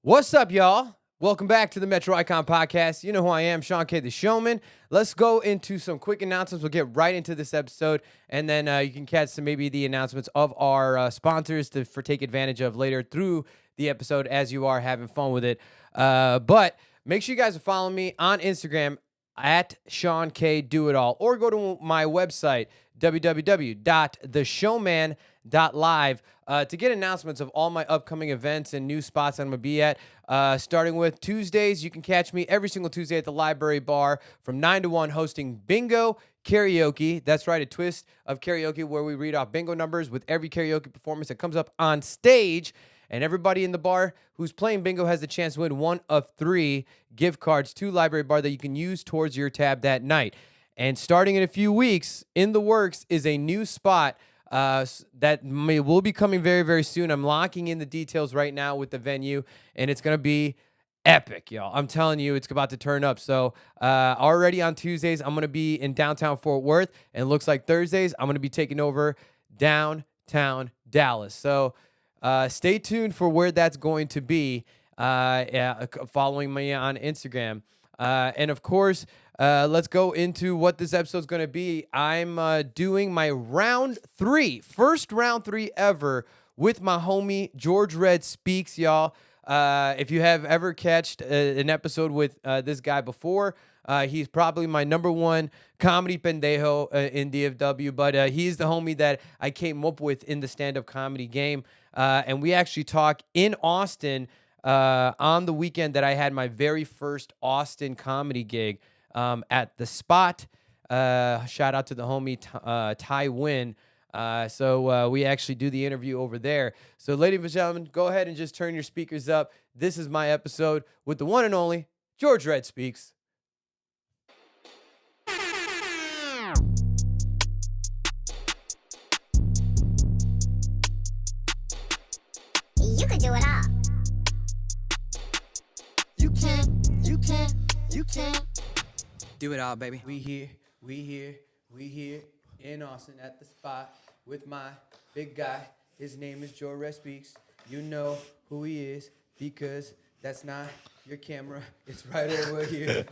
What's up, y'all? Welcome back to the Metro Icon Podcast. You know who I am, Shawn Kay the Showman. Let's go into some quick announcements. We'll get right into this episode, and then you can catch maybe the announcements of our sponsors to take advantage of later through the episode as you are having fun with it. But make sure you guys are following me on Instagram at Shawn K Do It All, or go to my website www.theshowman.live to get announcements of all my upcoming events and new spots I'm going to be at. Starting with Tuesdays, you can catch me every single Tuesday at the Library Bar from 9 to 1 hosting bingo karaoke. That's right, a twist of karaoke where we read off bingo numbers with every karaoke performance that comes up on stage. And everybody in the bar who's playing bingo has the chance to win one of 3 gift cards to Library Bar that you can use towards your tab that night. And starting in a few weeks, in the works is a new spot that will be coming very, very soon. I'm locking in the details right now with the venue, and it's going to be epic, y'all. I'm telling you, it's about to turn up. So already on Tuesdays, I'm going to be in downtown Fort Worth, and it looks like Thursdays, I'm going to be taking over downtown Dallas. So stay tuned for where that's going to be, following me on Instagram. And of course, let's go into what this episode is going to be. I'm doing my first round three ever with my homie George Red Speaks, y'all. If you have ever catched an episode with this guy before, he's probably my number one comedy pendejo in DFW, but he's the homie that I came up with in the stand-up comedy game. And we actually talk in Austin on the weekend that I had my very first Austin comedy gig at the Spot. Shout out to the homie Tai Nguyen. So we actually do the interview over there. So ladies and gentlemen, go ahead and just turn your speakers up. This is my episode with the one and only George Red Speaks. You could do it all. You can't. Do it all, baby. We here in Austin at the Spot with my big guy. His name is George Red Speaks. You know who he is because that's not your camera. It's right over here.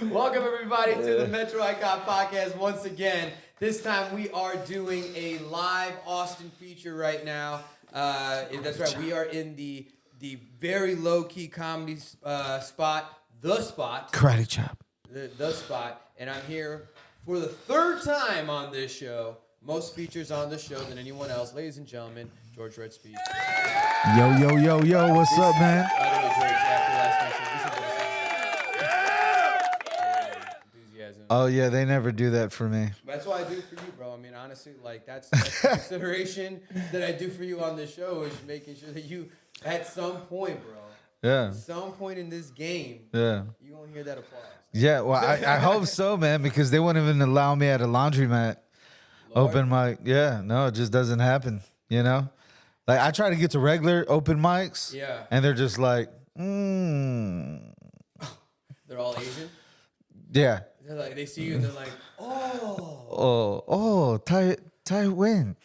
Welcome, everybody, to the Metro Icon Podcast once again. This time we are doing a live Austin feature right now. That's right. We are in the very low-key comedy spot, The Spot. Karate chop. The Spot. And I'm here for the third time on this show. Most features on the show than anyone else. Ladies and gentlemen, George Red Speaks. Yo, what's up, man? By the way, George, after last night's show, enthusiasm. Oh, yeah, they never do that for me. That's what I do for you, bro. I mean, honestly, like, that's the consideration that I do for you on this show is making sure that you, at some point, bro, Yeah. at some point in this game, Yeah. you're going to hear that applause. Yeah, well, I hope so, man, because they wouldn't even allow me at a laundromat. Lord. Open mic. Yeah, no, it just doesn't happen, you know? Like, I try to get to regular open mics. Yeah. And they're just like, They're all Asian. Yeah. They're like, they see you and they're like, oh. Oh, Tai Nguyen.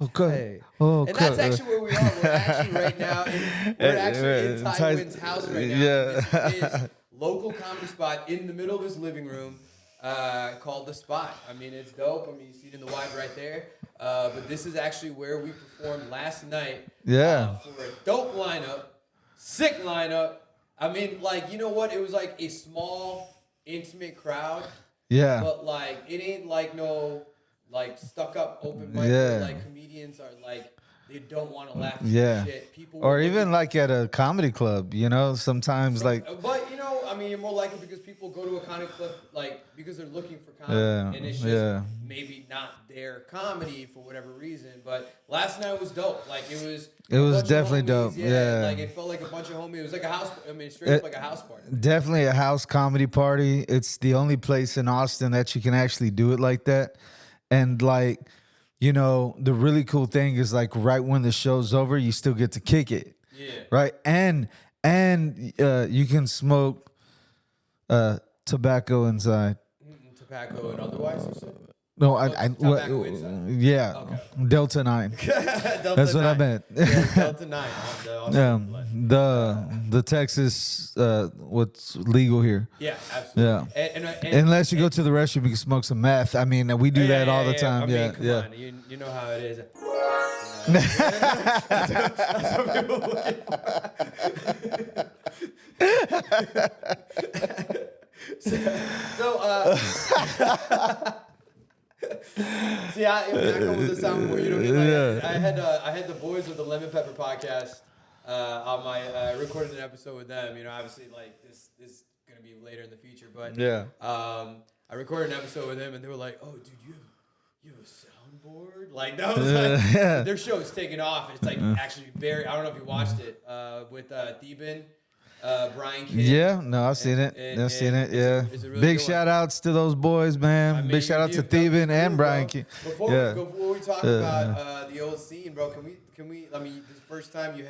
Okay. Oh, And that's actually where we are. We're actually right now. We're actually in Tai Nguyen's house right now. Yeah. This is his local comedy spot in the middle of his living room called The Spot. I mean, it's dope. I mean, you see it in the wide right there. But this is actually where we performed last night. Yeah. For a dope lineup, sick lineup. I mean, like, you know what? It was like a small, intimate crowd. Yeah. But, like, it ain't like no, like, stuck-up open mic Yeah. where, like, comedians are, like, they don't want to laugh at Yeah. shit. People Or were even looking- like at a comedy club, you know, sometimes like, But, you know, I mean, you're more likely because people go to a comedy club, like, because they're looking for comedy. Yeah, And it's just yeah. maybe not their comedy for whatever reason. But last night was dope. Like, it was It a was bunch of definitely homies, dope, yeah. Like, it felt like a bunch of homies. It was like a house, I mean, straight up like a house party. definitely a house comedy party. It's the only place in Austin that you can actually do it like that. And like, you know, the really cool thing is like right when the show's over, you still get to kick it. Yeah. Right. And you can smoke tobacco inside. Tobacco and otherwise, you said? No, Top back inside. yeah, Okay. Delta 9. Delta That's what I 9. meant. Yeah, Delta 9. The Texas, what's legal here. Yeah, absolutely. Yeah. And Unless you go to the restroom, you can smoke some meth. I mean, we do that all the time. I mean, Yeah, come yeah. on. You know how it is. That's what people looking for. See, I come with the sound where you don't get like, I had the boys with the Lemon Pepper podcast on my recorded an episode with them. You know, obviously like this is gonna be later in the future, but Yeah. I recorded an episode with them and they were like, "Oh, dude, you have a soundboard?" Like that was like their show is taking off. It's like actually very. I don't know if you watched it with Theben. Brian Kidd. Yeah, no, I've seen it. I've seen it. Yeah, it's a really big good shout outs to those boys, man. I mean, Big shout out to DFW Theben and crew, Brian bro. Kidd. Before we talk about the old scene, bro, can we? I mean, this is the first time you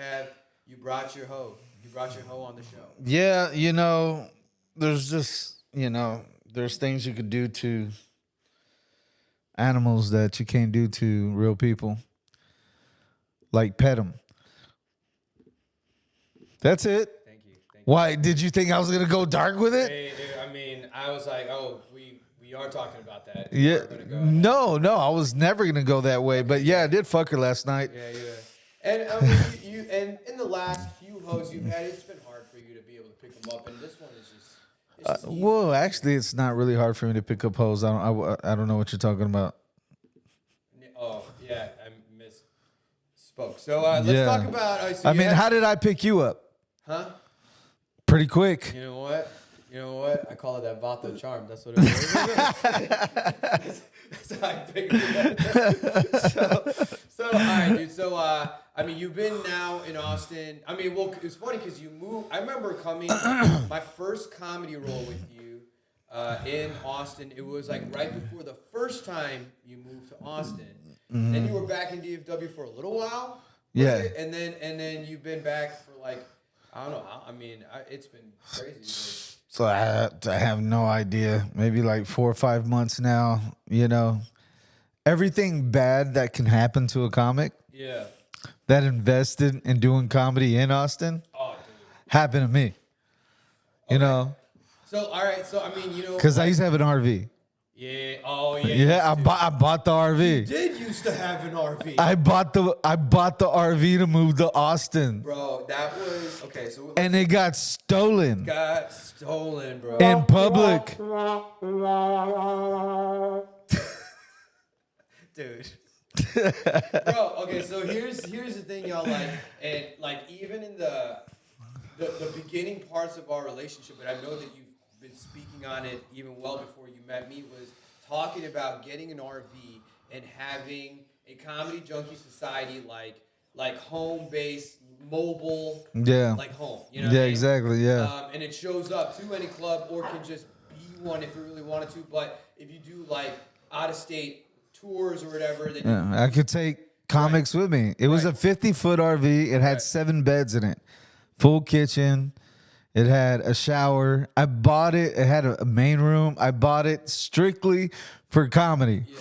brought your hoe. You brought your hoe on the show. Yeah, you know, there's just there's things you could do to animals that you can't do to real people, like pet them. That's it. Thank you. Why did you think I was gonna go dark with it? Hey, I mean, I was like, oh, we are talking about that. Yeah, Go. no, I was never gonna go that way. But yeah, I did fuck her last night. Yeah. And I mean, you and in the last few hoes you've had, it's been hard for you to be able to pick them up, and this one is just. Easy. Well, actually, it's not really hard for me to pick up hoes. I don't know what you're talking about. Oh yeah, I misspoke. So let's talk about. So I mean, how did I pick you up? Huh? Pretty quick. You know what? I call it that Vato charm. That's what it is. That's how I figured it out. So, all right, dude. So, I mean, you've been now in Austin. I mean, well, it's funny because you moved. I remember coming, my first comedy role with you in Austin. It was like right before the first time you moved to Austin. Mm-hmm. Then you were back in DFW for a little while. Yeah. And then you've been back for like, I don't know. I mean, it's been crazy. So I have no idea. Maybe like 4 or 5 months now. You know, everything bad that can happen to a comic. Yeah. That invested in doing comedy in Austin. Oh, dude. Happened to me. Okay. You know. So all right. So I mean, because I used to have an RV. Yeah. Oh yeah. Yeah. I bought the RV. You did used to have an RV. I bought the RV to move to Austin. Bro, that was okay. So and it got stolen. Got stolen, bro. In public. Dude. Bro, okay, so here's the thing, y'all, like, and like even in the beginning parts of our relationship, but I know that you've been speaking on it even well before you met me, was talking about getting an RV and having a comedy junkie society like home-based, mobile, like home. You know what I mean? Exactly, yeah. And it shows up to any club or can just be one if you really wanted to. But if you do like out-of-state tours or whatever, then I could take comics with me. It was a 50-foot RV. It had 7 beds in it, full kitchen. It had a shower. I bought it. It had a main room. I bought it strictly for comedy. Yeah.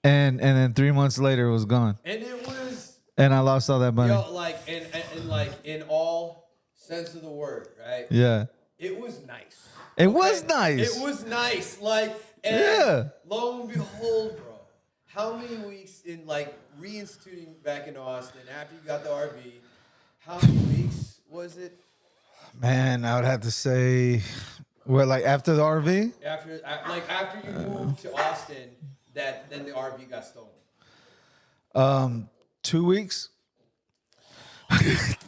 And then 3 months later, it was gone. And it was. And I lost all that money. Like and like in all sense of the word, right? Yeah. It was nice. It was nice. It was nice. Like, and lo and behold, bro, how many weeks in like reinstituting back in Austin after you got the RV? How many weeks was it? Man, I would have to say, like after the RV? After you moved to Austin, then the RV got stolen. 2 weeks.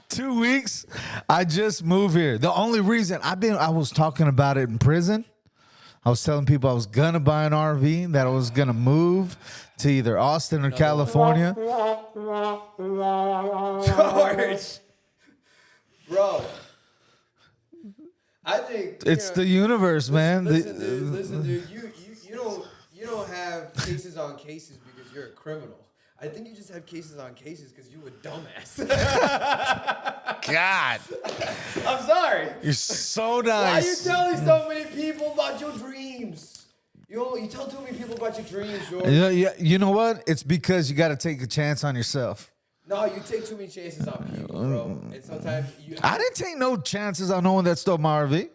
2 weeks. I just moved here. The only reason I was talking about it in prison. I was telling people I was gonna buy an RV, that I was gonna move to either Austin or California. George, bro, I think it's the universe, man. Listen, dude. You don't have cases on cases because you're a criminal. I think you just have cases on cases because you a dumbass. God, I'm sorry. You're so nice. Why are you telling so many people about your dreams? You tell too many people about your dreams, George. Yeah, you know what? It's because you got to take a chance on yourself. No, you take too many chances on people, bro. And sometimes I didn't take no chances on no one that stole my RV.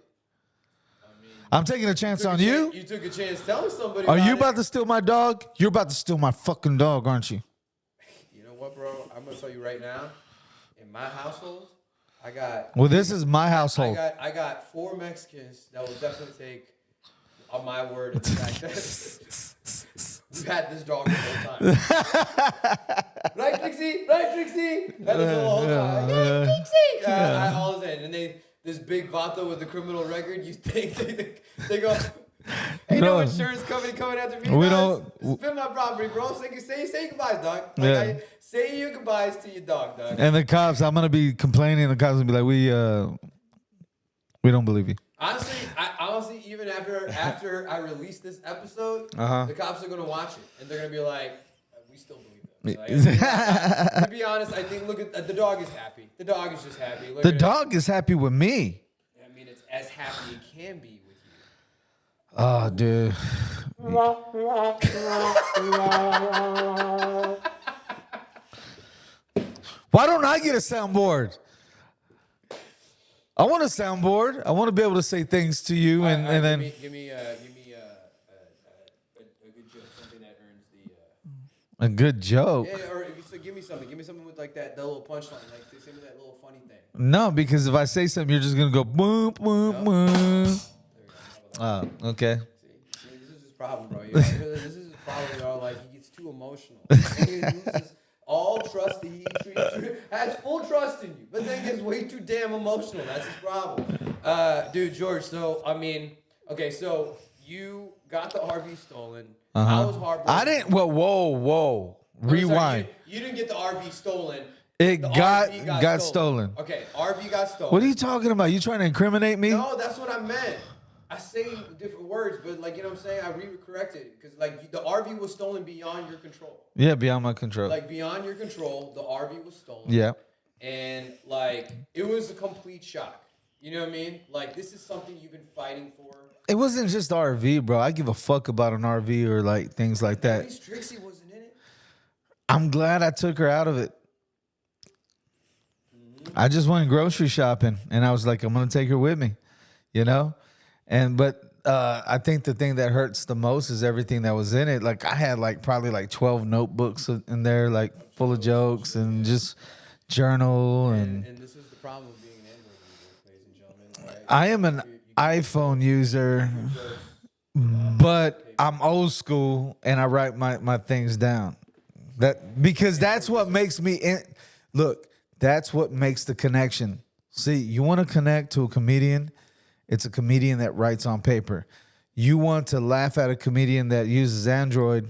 I'm taking a chance on you. You took a chance telling somebody. Are you it. about to steal my dog? You're about to steal my fucking dog, aren't you? You know what, bro? I'm gonna tell you right now. In my household, I got. Well, this is my household. I got 4 Mexicans that will definitely take on my word and the fact that we've had this dog the whole time. Right, Trixie? Right, Trixie? That is the whole time. Yeah, Trixie! All of a sudden, and this big vato with a criminal record, you think they go, ain't no insurance company coming after me. We guys. don't. It's been my property, bro. Say goodbyes, dog. Yeah. Say your goodbyes to your dog, dog. And the cops, I'm gonna be complaining. The cops gonna be like, we don't believe you. Honestly, even after I release this episode, the cops are gonna watch it and they're gonna be like, we still believe them. Like, to be honest, I think look at the dog is happy. The dog is just happy. The dog is happy with me. I mean, it's as happy it can be with you. Oh, dude. Why don't I get a soundboard? I want a soundboard. I want to be able to say things to you and then give me a good joke, something that earns the. a good joke. Yeah, or if you say, give me something with like that little punchline, like say me that little funny thing. No, because if I say something, you're just gonna go boom, boom, boom. Oh, okay. See, this is his problem, bro. This is his problem, y'all. Like he gets too emotional. He loses all trust that he has full trust in you, but then gets way too damn emotional. That's his problem. Dude, George. So I mean, okay, so you got the RV stolen. I was heartbroken. I didn't. Well, whoa. Rewind. Sorry, you didn't get the RV stolen. It The got RV stolen. Okay, RV got stolen. What are you talking about? You trying to incriminate me? No, that's what I meant. I say different words, but like, you know what I'm saying? I corrected because like the RV was stolen beyond your control. Yeah, beyond my control. Like beyond your control, the RV was stolen. Yeah. And like, it was a complete shock. You know what I mean? Like, this is something you've been fighting for. It wasn't just RV, bro. I give a fuck about an RV or like things like At that. least Trixie wasn't in it. I'm glad I took her out of it. I just went grocery shopping and I was like, I'm gonna take her with me, you know? But I think the thing that hurts the most is everything that was in it. Like I had like probably like 12 notebooks in there, like full of jokes and just journal and this is the problem with being an Android user, ladies and gentlemen. Right? I am an iPhone user, but I'm old school and I write my things down. Because that's what makes me look, that's what makes the connection. See, you want to connect to a comedian, it's a comedian that writes on paper. You want to laugh at a comedian that uses Android.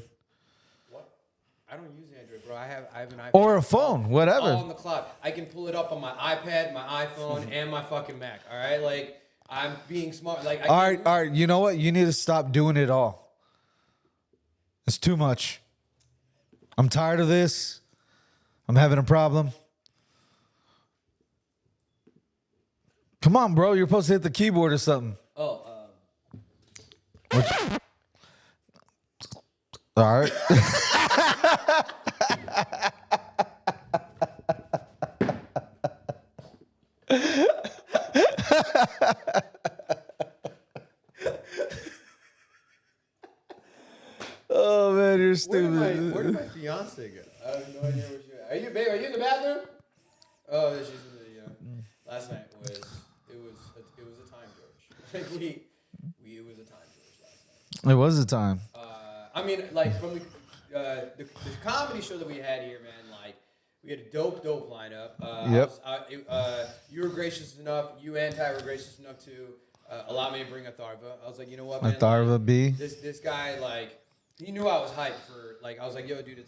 What? I don't use Android, bro. I have an iPhone. Or a phone, whatever. All on the cloud. I can pull it up on my iPad, my iPhone, and my fucking Mac. All right? Like, I'm being smart. Like, All right. You know what? You need to stop doing it all. It's too much. I'm tired of this. I'm having a problem. Come on, bro. You're supposed to hit the keyboard or something. Oh, All right. Oh man, you're stupid. where did my fiance go? I have no idea where she is. Are you, babe? Are you in the bathroom? Oh, she's in the. Last night was it was a time, George. Like it was a time, George. Last night. It was a time. I mean, like from the comedy show that we had here, man. Like we had a dope lineup. Yep. You were gracious enough. You and Ty were gracious enough to allow me to bring Atharva. I was like, you know what, man? Atharva like, B. This guy, like, he knew I was hyped for. Like, I was like, yo, dude,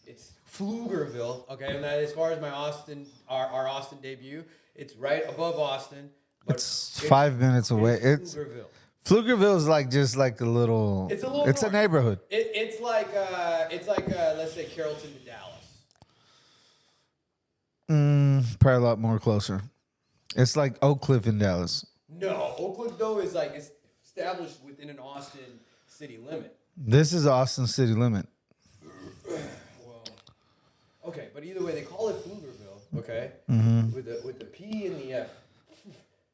it's Pflugerville, okay? And that, as far as my our Austin debut, it's right above Austin. But It's 5 minutes away. It's Pflugerville. Pflugerville is like just like a little. It's a little. It's north. a neighborhood. It's like let's say Carrollton to Dallas. Probably a lot more closer. It's like Oak Cliff in Dallas. No, Oak Cliff though is like it's established within an Austin city limit. This is Austin city limit. Well, okay, but either way, they call it Pflugerville. Okay, with the P and the F.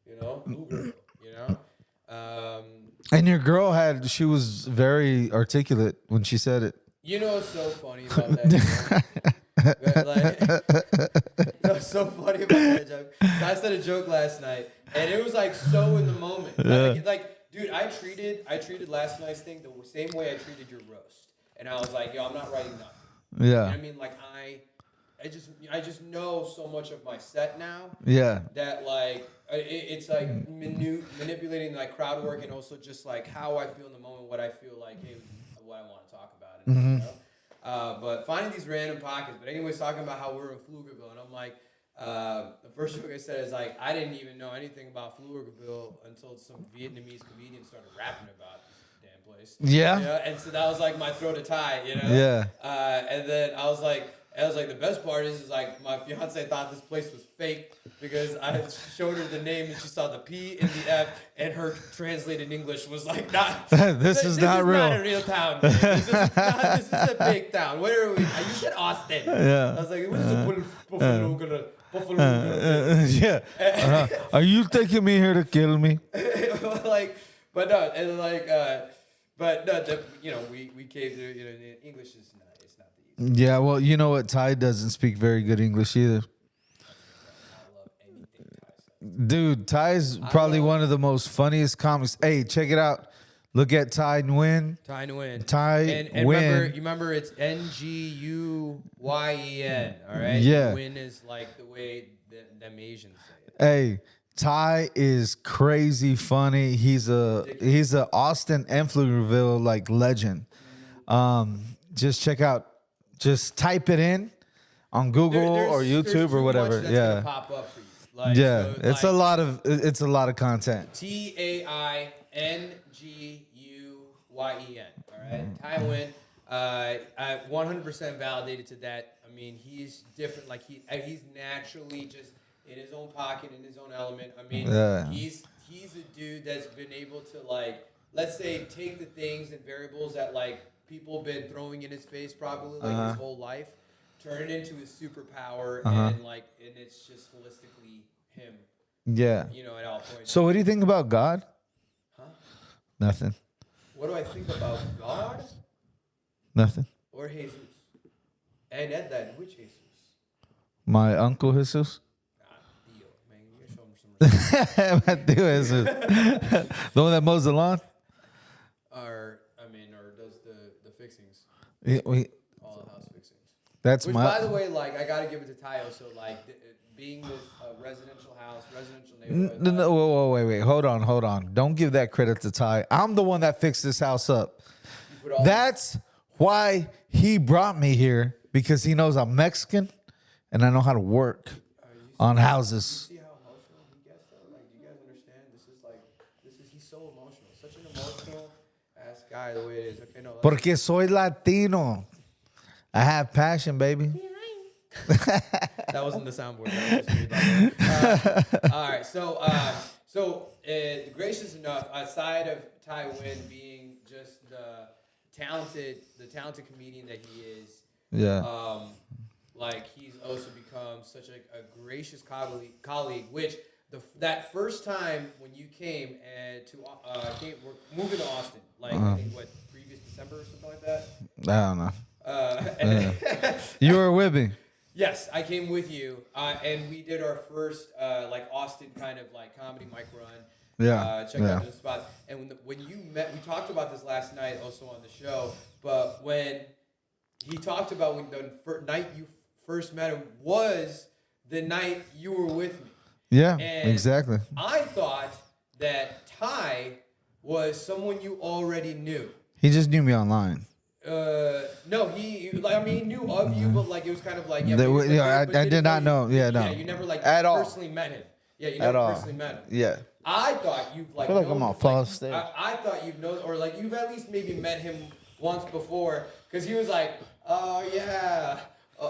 You know, Pflugerville. You know. And your girl she was very articulate when she said it. You know what's so funny about that joke? What's so funny about that joke? I said a joke last night, and it was like so in the moment. Yeah. Like, dude, I treated last night's thing the same way I treated your roast, and I was like, yo, I'm not writing nothing. Yeah. You know what I mean, like I just know so much of my set now. Yeah. That like it's like manipulating like crowd work and also just like how I feel in the moment, what I feel like, hey, what I want to talk about. And, you know? But finding these random pockets. But anyways, talking about how we're in Pflugerville, and I'm like, the first joke I said is like, I didn't even know anything about Pflugerville until some Vietnamese comedian started rapping about this damn place. Yeah. You know? And so that was like my throw to tie, you know? Yeah. And then I was like, the best part is like my fiance thought this place was fake because I showed her the name and she saw the P and the F and her translated English was like, not. This is not real. Not a real town. Man. This is a fake town. Where are we? You said Austin. Yeah. I was like, what is a Buffalo? Yeah. Are you taking me here to kill me? Like, but no, and like, but no, you know, we came through. You know, English is not. It's not the easiest. Yeah. Well, you know what? Ty doesn't speak very good English either. Dude, Ty's probably one of the most funniest comics. Hey, check it out. Look at Tai Nguyen. Tai Nguyen. Tai and Nguyen. remember it's Nguyen. All right. Yeah. Nguyen is like the way them Asians say it. Hey, Ty is crazy funny. He's a Austin and Pflugerville like legend. Just check out. Just type it in on Google or YouTube or whatever. That's Yeah. gonna pop up for you. Like, Yeah, so it's like, a lot of content. TAINGUYEN. All right, Tai Nguyen. I 100% validated to that. I mean, he's different. Like he's naturally just in his own pocket, in his own element. I mean, he's a dude that's been able to like, let's say, take the things and variables that like people have been throwing in his face probably like his whole life, turn it into his superpower, and it's just holistically him. Yeah. You know, at all points. So, what do you think about God? Huh? Nothing. What do I think about God Nothing. or Jesus? And at that, which Jesus? My uncle Jesus. Tío, man, you're showing some respect. My tío Jesus. The one that mows the lawn. Or does the fixings? All the house fixings. That's Which, my. by the way, like I gotta give it to Tayo. So like being this residential house, residential neighborhood. No, whoa, wait. Hold on. Don't give that credit to Ty. I'm the one that fixed this house up. That's why he brought me here, because he knows I'm Mexican and I know how to work on houses. You see how emotional he gets though? Like, do you guys understand? He's so emotional. Such an emotional ass guy the way it is. Okay, no. Porque soy Latino. I have passion, baby. That wasn't the soundboard. That was just me, by the way. All right, so gracious enough, aside of Tai Nguyen being just the talented comedian that he is, Yeah. like he's also become such a gracious colleague. Which that first time when you came we're moving to Austin, like I think previous December or something like that. I don't know. And You were with me. Yes, I came with you, and we did our first like Austin kind of like comedy mic run. Yeah, Check out the spots. And when you met, we talked about this last night also on the show. But when he talked about when the night you first met him was the night you were with me. Yeah, And exactly. I thought that Ty was someone you already knew. He just knew me online. No, he knew of you, but like it was kind of like I did not know. Yeah, no. Yeah, you never like at all personally met him. Yeah, you at never all. personally met him. Yeah. I thought you've like. I feel like known, I'm gonna fall off stage. I thought you've known, or like you've at least maybe met him once before, because he was like, oh yeah,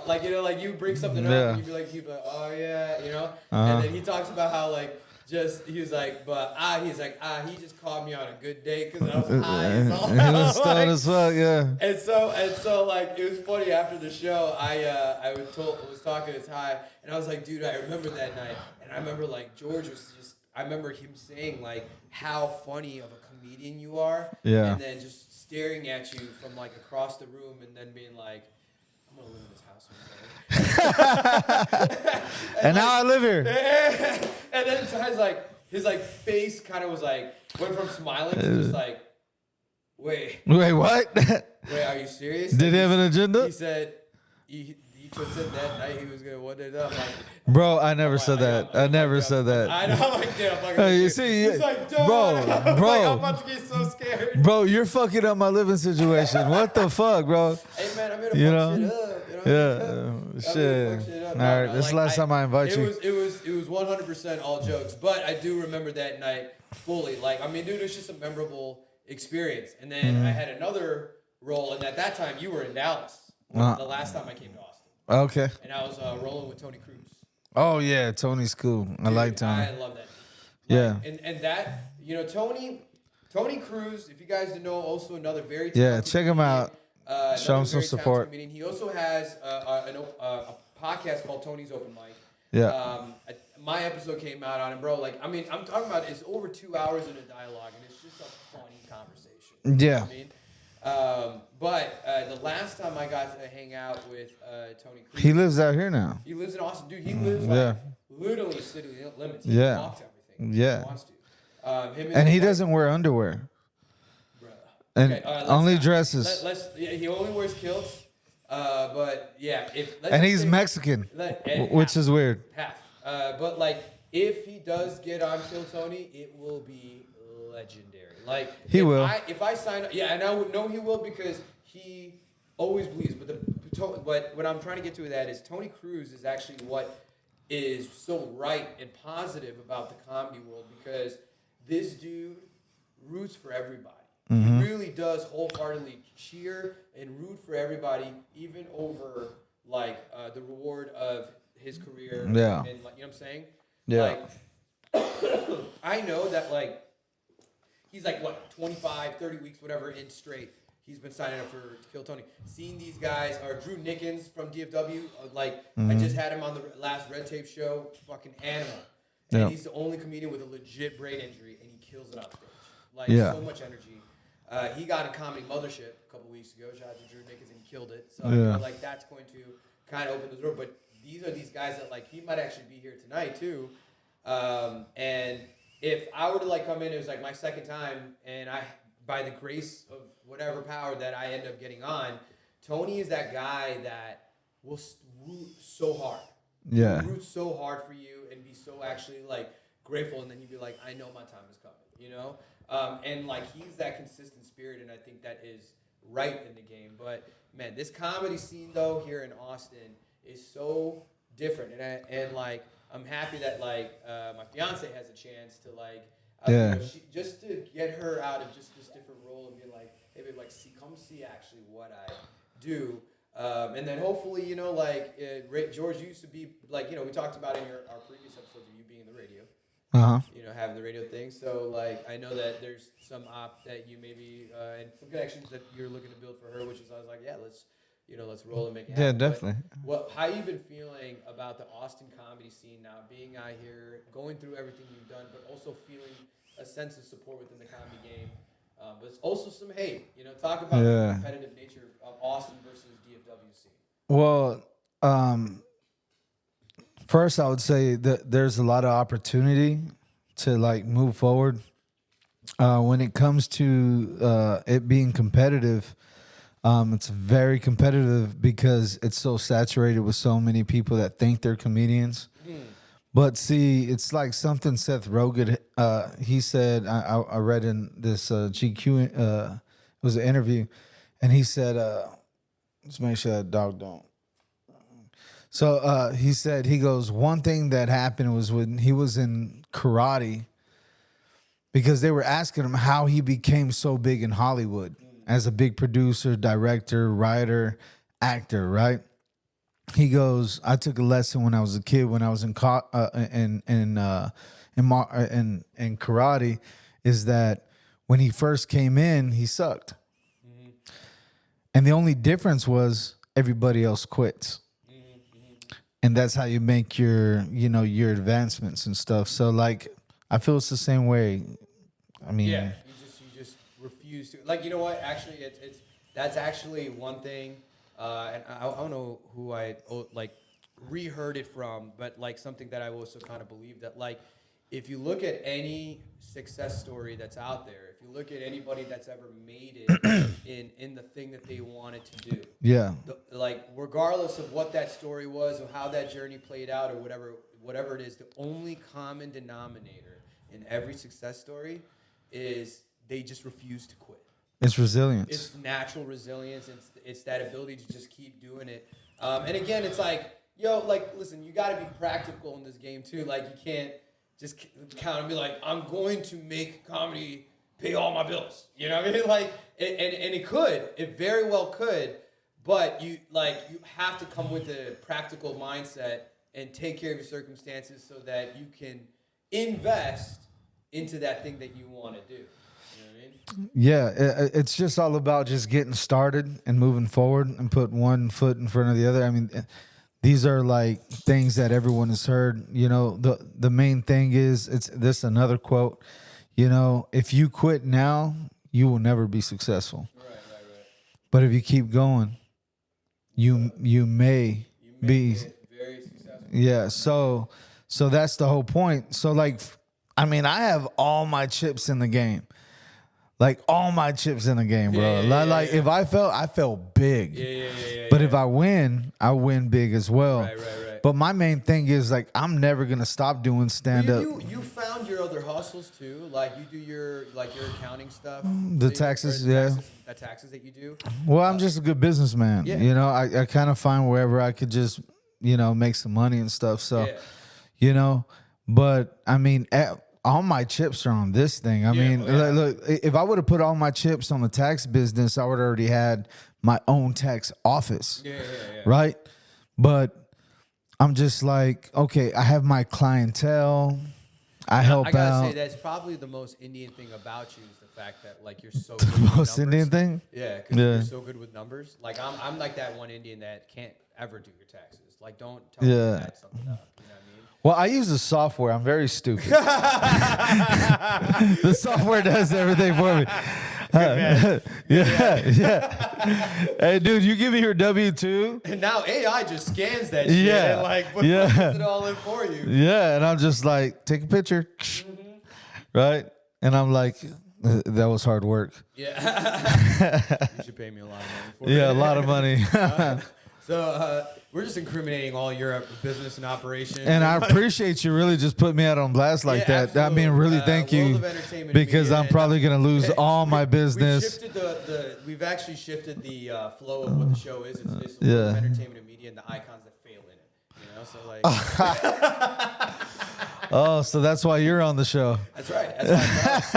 like like you bring something up and you'd be like, oh yeah, and then he talks about how like he was like, he just called me on a good day because I was high as all He was stoned as well, yeah. And so, like, it was funny after the show. I was talking to Ty, and I was like, dude, I remember that night, and I remember like George was just. I remember him saying like how funny of a comedian you are, Yeah. and then just staring at you from like across the room, and then being like, I'm gonna live in this house one day. And now I live here. And then Ty's like, his like face kind of was like, went from smiling to just like, wait, what? wait, are you serious? Did he have an agenda? He said, he said that night he was gonna one day up. Like, Bro, I never said that. I never said that. I know, I'm like, damn, fucking. Hey, you see, he's like, dude, bro, I'm about to get so scared. Bro, you're fucking up my living situation. What the fuck, bro? Hey man, I'm gonna You fuck know? shit up. Yeah, shit. All right, this is the last time I invite you. It was 100% all jokes, but I do remember that night fully. Like, I mean, dude, it's just a memorable experience. And then I had another role, and at that time, you were in Dallas. The last time I came to Austin. Okay. And I was rolling with Tony Cruz. Oh yeah, Tony's cool. I like Tony. I love that. Yeah. And that, you know, Tony Cruz, if you guys didn't know, also another very Check him out. Show him some support. He also has a podcast called Tony's Open Mic. Yeah. My episode came out on it, bro. Like, I mean, I'm talking about it's over 2 hours in a dialogue, and it's just a funny conversation. Yeah. You know what I mean? But the last time I got to hang out with Tony Cruz, He lives out here now. he lives in Austin, dude. He lives literally city limits. He Yeah. walks everything. Yeah. He wants to. And he doesn't wear underwear. Bruh. And Okay, only not- dresses. He only wears kilts. But yeah, And he's Mexican, which is weird. half. But like, if he does get on Kill Tony, it will be legendary. Like, He will. If I sign up, yeah, and I would know he will because he always believes. But what I'm trying to get to that is Tony Cruz is actually what is so right and positive about the comedy world, because this dude roots for everybody. He really does wholeheartedly cheer and root for everybody, even over like the reward of his career. Yeah. And like, you know what I'm saying? Yeah. Like, I know that like he's like what 25, 30 weeks, whatever, in straight. He's been signing up for Kill Tony. Seeing these guys, or Drew Nickens from DFW, like I just had him on the last Red Tape show, fucking animal. And Yeah. he's the only comedian with a legit brain injury, and he kills it on stage. Like, Yeah. so much energy. He got a comedy mothership a couple weeks ago. Shout out to Drew Nickens, and killed it. So Yeah. you know, like that's going to kind of open the door. But these are these guys that like he might actually be here tonight too. And if I were to like come in, it was like my second time, and I, by the grace of whatever power that I end up getting on, Tony is that guy that will root so hard. Yeah. He'll root so hard for you and be so actually like grateful, and then you'd be like, I know my time is coming, you know? And like he's that consistent spirit, and I think that is right in the game. But man, this comedy scene though here in Austin is so different, and like I'm happy that like my fiance has a chance to like you know, just to get her out of just this different role and be like, hey babe, like come see actually what I do. And then hopefully, you know, like George used to be like, you know, we talked about in our previous episodes of you being in the radio. You know, having the radio thing. So like I know that there's some that you maybe and some connections that you're looking to build for her, which is I was like, yeah, let's roll and make it happen. Yeah, definitely. But how you been feeling about the Austin comedy scene now, being out here, going through everything you've done, but also feeling a sense of support within the comedy game, but it's also some hate. You know, talk about the competitive nature of Austin versus DFW scene. Well, first I would say that there's a lot of opportunity to like move forward. When it comes to it being competitive, it's very competitive because it's so saturated with so many people that think they're comedians. But see, it's like something Seth Rogen, he said, I read in this GQ, it was an interview, and he said, let's make sure that dog don't. So he said, he goes, one thing that happened was when he was in karate, because they were asking him how he became so big in Hollywood as a big producer, director, writer, actor, right? he goes, I took a lesson when I was a kid when I was in karate, is that when he first came in, he sucked. And the only difference was everybody else quits. And that's how you make your, your advancements and stuff. So like, I feel it's the same way. I mean, yeah, you just refuse to, like, you know what? Actually, that's actually one thing. And I don't know who I reheard it from, but like something that I also kind of believe that, like, if you look at any success story that's out there, if you look at anybody that's ever made it in the thing that they wanted to do, yeah, like regardless of what that story was or how that journey played out or whatever it is, the only common denominator in every success story is they just refuse to quit. it's resilience. It's natural resilience. It's that ability to just keep doing it. And again, it's like, listen, you got to be practical in this game too. Like, you can't just count and be like, I'm going to make comedy pay all my bills. You know what I mean? Like, and it very well could, but you have to come with a practical mindset and take care of your circumstances so that you can invest into that thing that you want to do. You know what I mean? Yeah, it's just all about just getting started and moving forward and put one foot in front of the other. I mean, these are like things that everyone has heard. The main thing is, it's this another quote, if you quit now, you will never be successful. Right. But if you keep going, you may be very successful. Yeah, so that's the whole point. So like, I mean, I have all my chips in the game. Like all my chips in the game, bro. If I fell big. But if I win big as well. Right. But my main thing is like, I'm never gonna stop doing stand up. You found your other hustles too. Like you do your accounting stuff. The taxes, yeah. The taxes that you do. Well, I'm just a good businessman. Yeah. I kind of find wherever I could just, make some money and stuff. So, but I mean, all my chips are on this thing. I mean, look, if I would have put all my chips on the tax business, I would have already had my own tax office. Yeah. Right? But I'm just like, okay, I have my clientele. I help out. I gotta say, that's probably the most Indian thing about you is the fact that like you're so good The with most numbers. Indian thing? Yeah, because you're so good with numbers. Like I'm like that one Indian that can't ever do your taxes. Like don't tell me to add something up. You know what I mean? Well, I use the software. I'm very stupid. The software does everything for me. Yeah. Hey, dude, you give me your W-2. And now AI just scans that shit and like puts it all in for you. Yeah, and I'm just like, take a picture. Right? And I'm like, that was hard work. Yeah. You should pay me a lot of money for it. Yeah, a lot of money. So we're just incriminating all your business and operation. And I appreciate you really just putting me out on blast like that. Absolutely. I mean, really thank World you. of Entertainment Because Media. I'm probably going to lose all my business. We've actually shifted the flow of what the show is. It's the World of Entertainment and Media and the icons that fail in it. So like. Oh, so that's why you're on the show. That's right. That's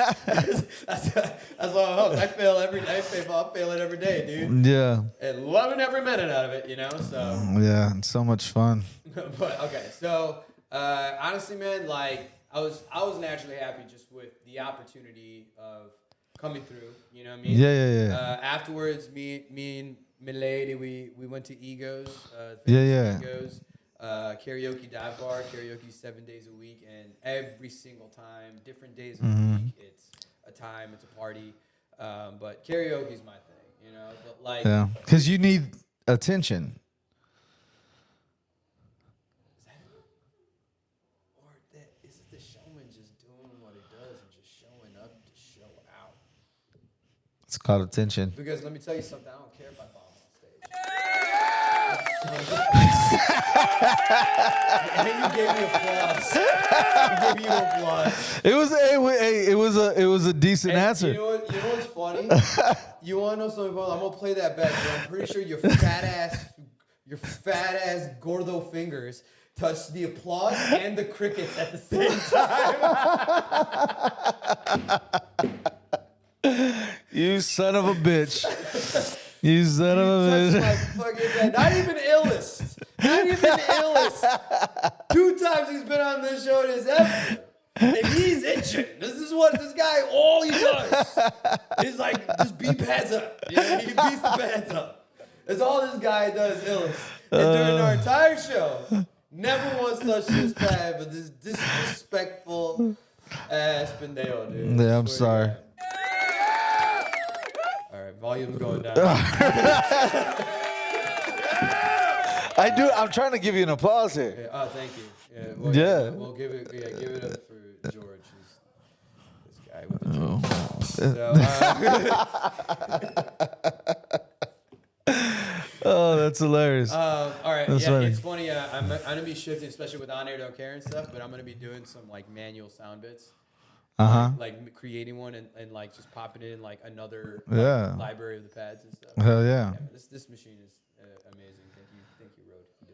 why I'm host. I fail every day. I fail it every day, dude. Yeah. And loving every minute out of it, So. Yeah, it's so much fun. But okay, so honestly, man, like I was naturally happy just with the opportunity of coming through. You know what I mean? Yeah. Afterwards, me and Milady, we went to Egos. Egos. Karaoke dive bar, karaoke 7 days a week, and every single time, different days of the week, it's a time, it's a party. But karaoke is my thing, But like, Yeah, because you need attention. Is it the showman just doing what he does and just showing up to show out? It's called attention. Because let me tell you something, I don't care if I bomb on stage. And you gave me applause. You gave me applause. It was a decent And answer. You know what's funny? You want to know something about? I'm gonna play that back. But I'm pretty sure your fat ass gordo fingers touched the applause and the crickets at the same time. You son of a bitch. You son of a Touched bitch. my fucking head. Not even illest. Not even the illest. 2 times he's been on this show this episode. And he's itching. This is what this guy, all he does is like, just beat pads up. You know, he beats the pads up. That's all this guy does, illest. And during our entire show, never once touched his pad, but this disrespectful ass pendejo, dude. Yeah, I'm sorry. All right, volume's going down. I'm trying to give you an applause here. Yeah, oh, thank you. Yeah, well, Yeah. We'll give it up for George. This guy with the Oh, that's hilarious. all right. That's yeah, funny. it's funny. I'm gonna be shifting, especially with On Air Don't Care and stuff. But I'm gonna be doing some like manual sound bits. Like creating one and like just popping in like another library of the pads and stuff. Hell yeah. This machine is amazing. Thank you, Rode. You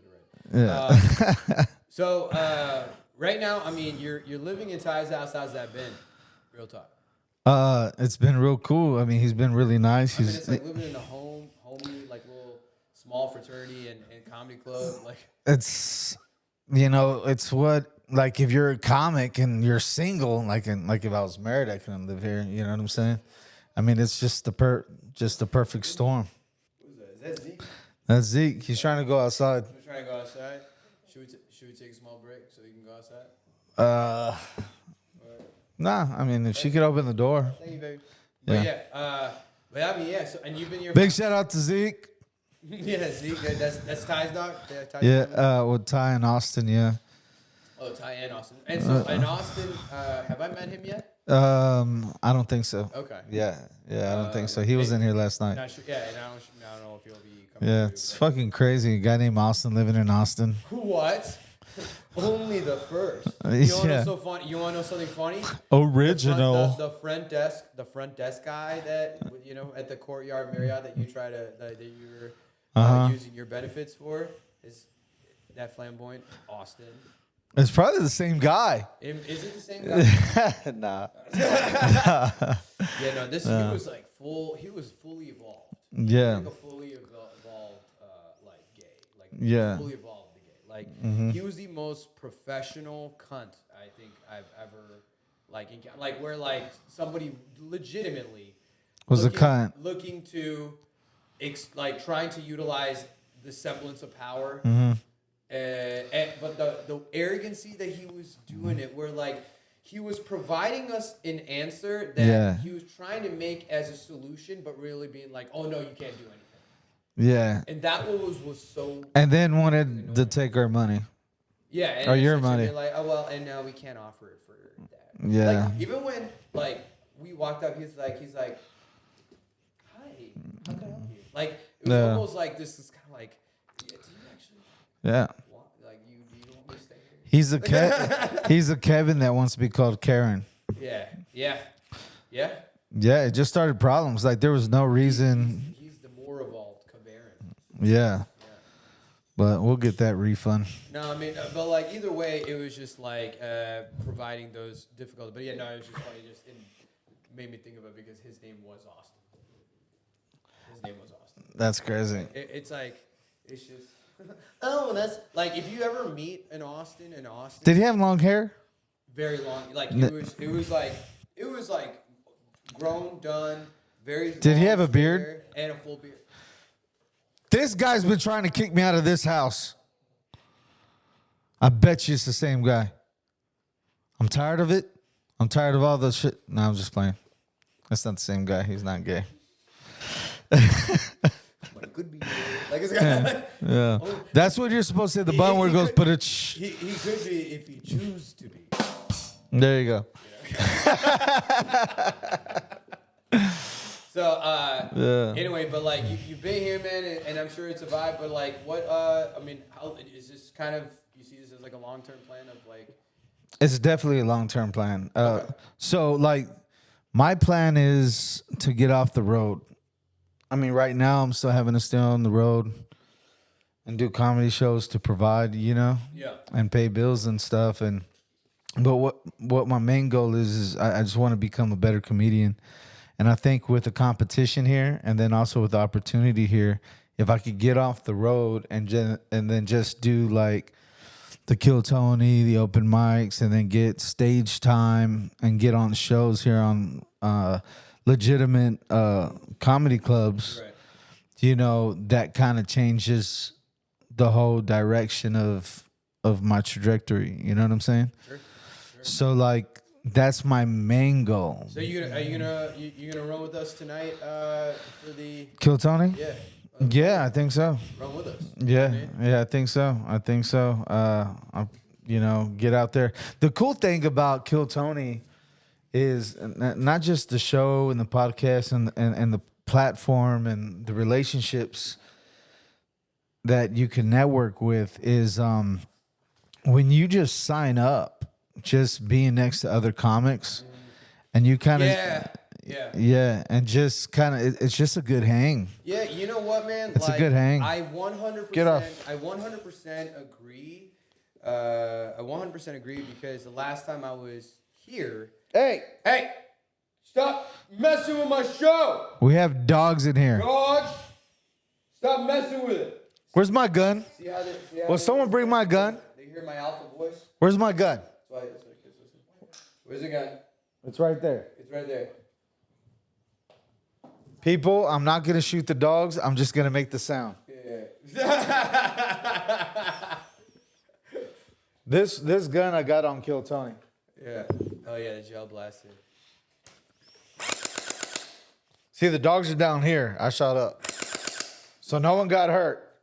did it right. Yeah. So right now, I mean, you're living in Ty's house. How's that been? Real talk. It's been real cool. I mean, he's been really nice. I mean, it's like living in a homey, like little small fraternity and comedy club. Like It's, it's what, like if you're a comic and you're single, like if I was married, I couldn't live here. You know what I'm saying? I mean, it's just the perfect storm. who's that? Is that Zeke? That's Zeke. He's trying to go outside. We're trying to go outside. Should we take a small break so we can go outside? Nah, I mean, if she could open the door. Thank you, baby. Yeah. But I mean, yeah. So, and you've been here. Big shout out to Zeke. Yeah, Zeke. That's Ty's dog. Ty's Yeah, dog? with Ty and Austin, yeah. Oh, Ty and Austin. And so in Austin, have I met him yet? I don't think so. Okay. Yeah, I don't think so. He was in here last night. Not sure. Yeah, and I don't know if he'll be coming. Yeah, through, it's but- fucking crazy. A guy named Austin living in Austin. What? Only the first. You want to Yeah. know so funny? You want to know something funny? Original. The front desk guy that at the Courtyard Marriott that you were using your benefits for is that flamboyant Austin. It's probably the same guy. Is it the same guy? Nah. Yeah, no. He was like He was fully evolved. Yeah. Like a fully evolved, like gay. Like Yeah. fully evolved the gay. Like he was the most professional cunt I think I've ever like where like somebody legitimately Was a cunt. looking to like trying to utilize the semblance of power. But the arrogancy that he was doing it, where like he was providing us an answer that he was trying to make as a solution, but really being like, "Oh no, you can't do anything." Yeah. And that was so. And then wanted to take our money. Yeah. And Or your essentially money. being like, "Oh well," and now we can't offer it for that. Yeah. Like, even when like we walked up, he's like, "Hi, how can I help you?" Like it was almost like this is kind of like, "Yeah, do you actually?" Yeah. Like you want me to stay here? He's a Kevin that wants to be called Karen. Yeah. Yeah, it just started problems. Like there was no reason. He's the more evolved Kavaran. Yeah. But we'll get that refund. No, I mean, but like either way, it was just like providing those difficulties. But yeah, no, it was just funny. It made me think of it because his name was Austin. That's crazy. It's like it's just. Oh, that's like if you ever meet an Austin in Austin. Did he have long hair? Very long, like it was like grown, done, very. Did he long have a beard? hair and a full beard? This guy's been trying to kick me out of this house. I bet you it's the same guy. I'm tired of it. I'm tired of all the shit. No, I'm just playing. That's not the same guy. He's not gay. But it could be like it's Yeah. That's what you're supposed to say. The button where it goes, put it. He could be if he chooses to be. There you go. So Yeah. anyway, but like you've been here, man, and I'm sure it's a vibe. But like, what? I mean, how is this kind of? You see this as like a long-term plan of like? It's definitely a long-term plan. So like, my plan is to get off the road. I mean, right now I'm still having to stay on the road and do comedy shows to provide, Yeah. and pay bills and stuff. But what my main goal is I just want to become a better comedian. And I think with the competition here and then also with the opportunity here, if I could get off the road and then just do like the Kill Tony, the open mics, and then get stage time and get on shows here on legitimate comedy clubs, Right. you know, that kind of changes the whole direction of my trajectory. You know what I'm saying? Sure. So like that's my main goal. So you gonna run with us tonight for the Kill Tony? yeah. Yeah, I think so. Run with us. Yeah, I think so. You know, get out there. The cool thing about Kill Tony is not just the show and the podcast and the platform and the relationships that you can network with is when you just sign up, just being next to other comics, and you kind of yeah, and just kind of it's just a good hang. Yeah, you know what, man? It's a good hang. I 100% Get off. I 100% agree. I 100% agree because the last time I was here. Hey, stop messing with my show. We have dogs in here. Dogs, stop messing with it. Where's my gun? See how Will someone bring my gun? They hear my alpha voice. Where's my gun? That's why kids listen. Where's the gun? It's right there. It's right there. People, I'm not gonna shoot the dogs. I'm just gonna make the sound. Yeah. This gun I got on Kill Tony. Yeah. Oh yeah, the gel blasted. See, the dogs are down here. I shot up, so no one got hurt.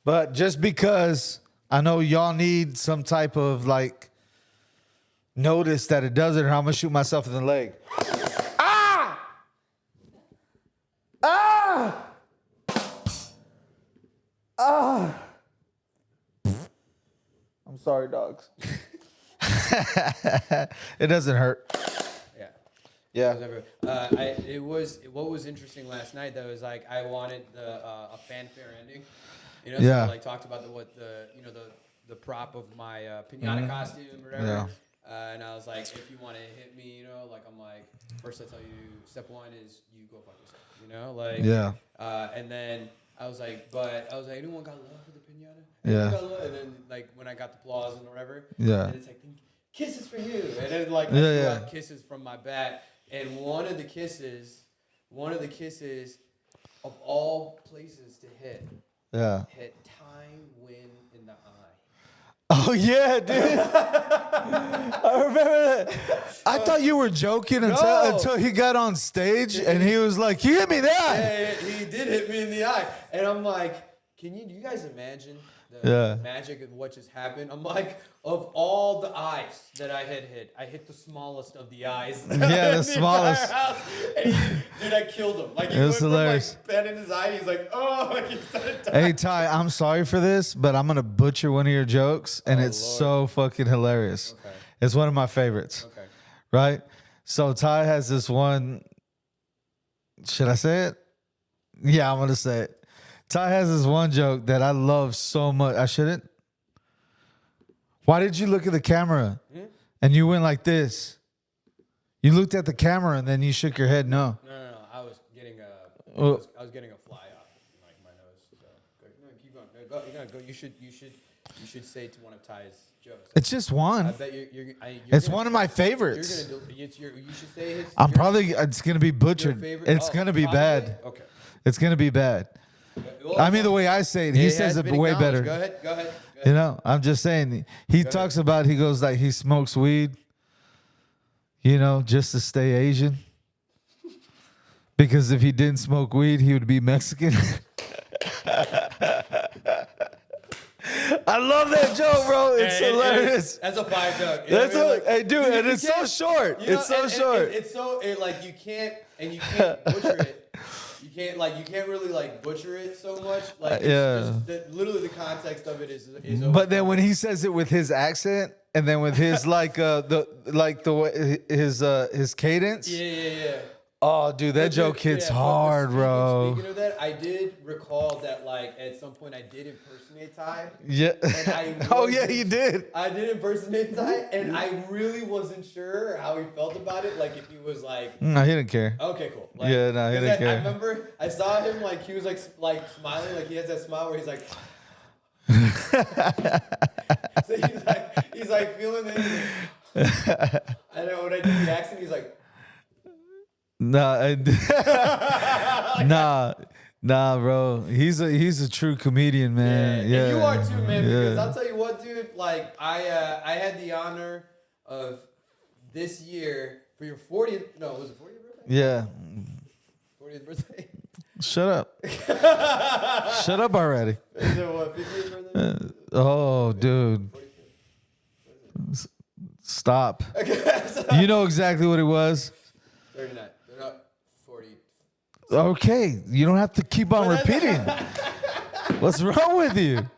But just because I know y'all need some type of like notice that it does it, or I'm gonna shoot myself in the leg. I'm sorry, dogs. It doesn't hurt. Yeah. Yeah. What was interesting last night though is like I wanted a fanfare ending. You know, Yeah. so I like talked about the prop of my pinata costume or whatever. Yeah. And I was like, if you want to hit me, you know, like I'm like, first I tell you, step one is you go fuck yourself, you know, like. Yeah. And then I was like, anyone got love for the pinata? Yeah. Anyone got love? And then like when I got the applause and whatever. Yeah. And it's like kisses for you, and then like I got kisses from my back, and one of the kisses of all places to hit. Yeah. Hit Tai Nguyen in the eye. Oh yeah, dude. I remember that. I thought you were joking until he got on stage and he was like, "You hit me there." Yeah, he did hit me in the eye, and I'm like, do you guys imagine the magic of what just happened? I'm like, of all the eyes that I had hit, I hit the smallest of the eyes. Yeah, the smallest. And dude, I killed him. Like, he It was went hilarious. from, like, pen in his eye. He's like, oh, like he started dying. Hey Ty, I'm sorry for this, but I'm gonna butcher one of your jokes, and it's so fucking hilarious. Okay. It's one of my favorites. Okay. Right? So Ty has this one. Should I say it? Yeah, I'm gonna say it. Ty has this one joke that I love so much. I shouldn't. Why did you look at the camera and you went like this? You looked at the camera and then you shook your head. No. No. I was getting a fly off like my nose. So no, keep going. No, go. You're gonna go. You should say to one of Ty's jokes. It's just one. I bet It's one of my favorites. You should say his. It's gonna be butchered. It's gonna be bad. Okay. It's gonna be bad. I mean, the way I say it, he says it way better. Go ahead. You know, I'm just saying. He talks about, he goes like he smokes weed, you know, just to stay Asian. Because if he didn't smoke weed, he would be Mexican. I love that joke, bro. It's hilarious. That's a fire joke. Hey, dude, and it's so short. It's so short. It's so like you can't butcher it. You can't really like butcher it so much. Like literally the context of it is. But then when he says it with his accent, and then with his his cadence. Yeah. Oh, dude, that joke hits hard, bro. Speaking of that, I did recall that, like, at some point I did impersonate Ty. Yeah. Oh, yeah, you did. I did impersonate Ty, and I really wasn't sure how he felt about it. Like, if he was like... No, he didn't care. Okay, cool. Like, Yeah, no, he didn't care. I remember I saw him, like, he was, like smiling. Like, he has that smile where he's like... So he's like feeling it. I know when I did the accent, he's like... Nah, nah, bro. He's a true comedian, man. Yeah, and you are too, man. Because I'll tell you what, dude. Like I had the honor of this year for your 40th. No, was it 40th birthday? Yeah. 40th birthday. Shut up. Shut up already. Is it what 50th birthday? Oh, dude. Stop. Okay, You know exactly what it was. 39. They're not 40. Okay, you don't have to keep on repeating. What's wrong with you?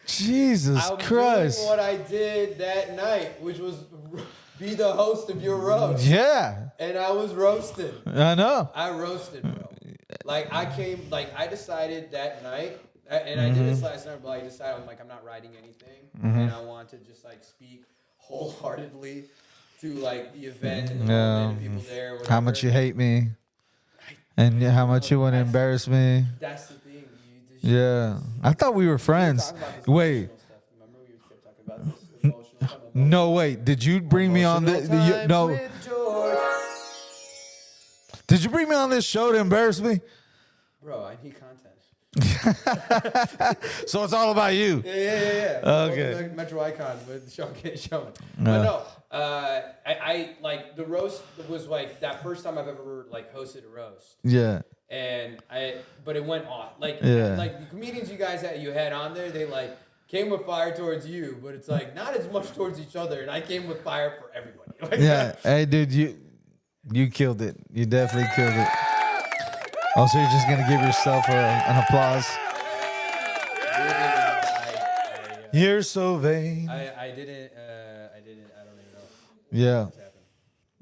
Jesus Christ. Doing what I did that night, which was be the host of your roast. Yeah. And I was roasted. I know. I roasted, bro. Like, I decided that night, and I did this last night, but I decided, I'm not writing anything, and I want to just, like, speak wholeheartedly to, like, the event and the moment and people there. Whatever. How much you hate me. And how much you want to embarrass me. That's the thing. Yeah. I thought we were friends. Wait. Remember we kept talking about this emotional stuff? No, wait. Did you bring me on this? No. Did you bring me on this show to embarrass me? Bro, I need content. So it's all about you. Yeah. Okay. Metro Icon with Shawn Kay the Showman. But no, I like the roast was like that first time I've ever like hosted a roast. Yeah. And but it went off. Like Yeah. like the comedians you had on there, they like came with fire towards you, but it's like not as much towards each other. And I came with fire for everybody. Like, Yeah. Hey, dude, you killed it. You definitely killed it. Also, you're just gonna give yourself an applause. You're so vain. I didn't. I don't even know. Yeah.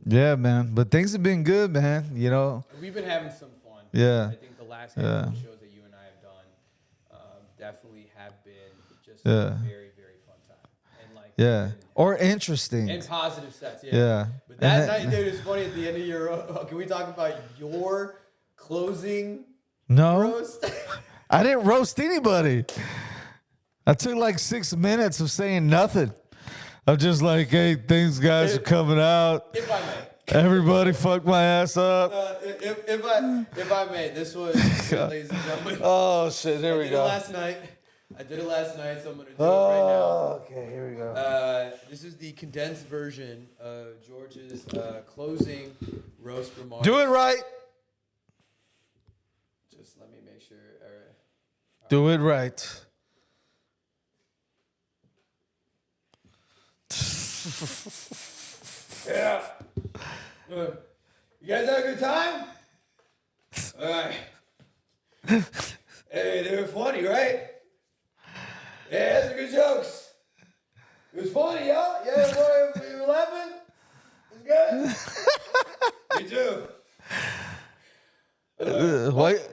Yeah, man. But things have been good, man. You know. We've been having some fun. Yeah. I think the last handful of shows that you and I have done definitely have been just a very, very fun time. And like or interesting. And positive sets. Yeah. But that night, dude, it's funny at the end of your. Can we talk about your closing roast? I didn't roast anybody. I took like 6 minutes of saying nothing. I'm just like, hey, things guys are coming out. If I may. Everybody fucked my ass up. If I may, this was, ladies and gentlemen. Oh, shit. Here we go. I did it last night, so I'm going to do it right now. Okay, here we go. This is the condensed version of George's closing roast remarks. Do it right. Just let me make sure. All right. Do it right. Yeah. You guys have a good time? All right. Hey, they were funny, right? Yeah, that's good jokes. It was funny, y'all. Yeah, boy, you were laughing? It was good? Me too.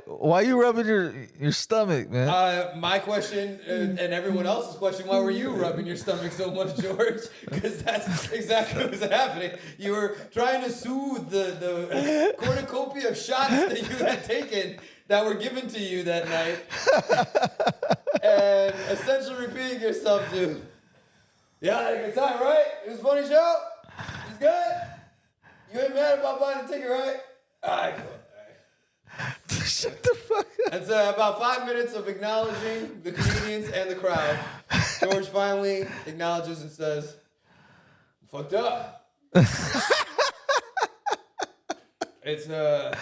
Why you rubbing your stomach, man? My question and everyone else's question: why were you rubbing your stomach so much, George? Because that's exactly what was happening. You were trying to soothe the cornucopia of shots that you had taken that were given to you that night, and essentially repeating yourself to, "Yeah, I had a good time, right? It was a funny show. It was good. You ain't mad about buying a ticket, right? All right, cool." Shut the fuck up. That's about 5 minutes of acknowledging the comedians and the crowd. George finally acknowledges and says, "Fucked up." It's I've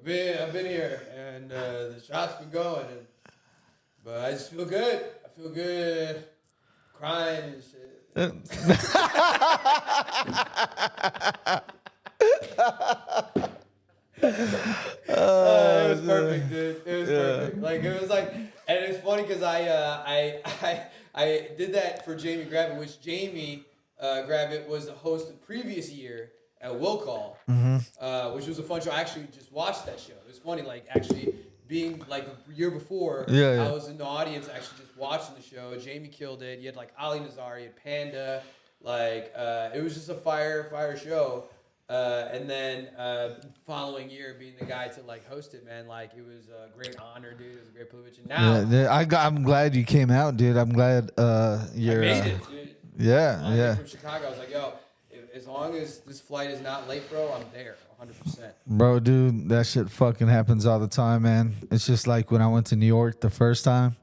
been here and the shot's been going, but I just feel good. I feel good, crying and shit. It was perfect, dude. It was perfect. Like it was like, and it's funny because I did that for Jamie Gravitt, which Jamie Gravitt was the host the previous year at Will Call, which was a fun show. I actually just watched that show. It was funny, like actually being like the year before. I was in the audience actually just watching the show. Jamie killed it. You had like Ali Nazar, you had Panda. Like it was just a fire show. And then following year being the guy to like host it, man, like it was a great honor, dude. It was a great privilege. And now I'm glad you came out, dude. I'm glad you're. I made it, dude. Yeah. From Chicago, I was like, yo, as long as this flight is not late, bro, I'm there, 100%. Bro, dude, that shit fucking happens all the time, man. It's just like when I went to New York the first time.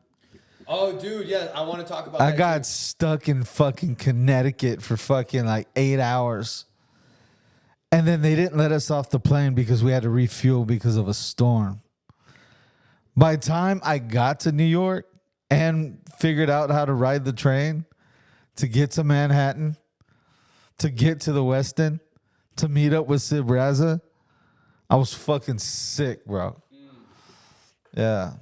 Oh, dude, yeah, I want to talk about. I that got too. stuck in fucking Connecticut for fucking like 8 hours. And then they didn't let us off the plane because we had to refuel because of a storm. By the time I got to New York and figured out how to ride the train to get to Manhattan, to get to the West End, to meet up with Sid Raza, I was fucking sick, bro. Yeah.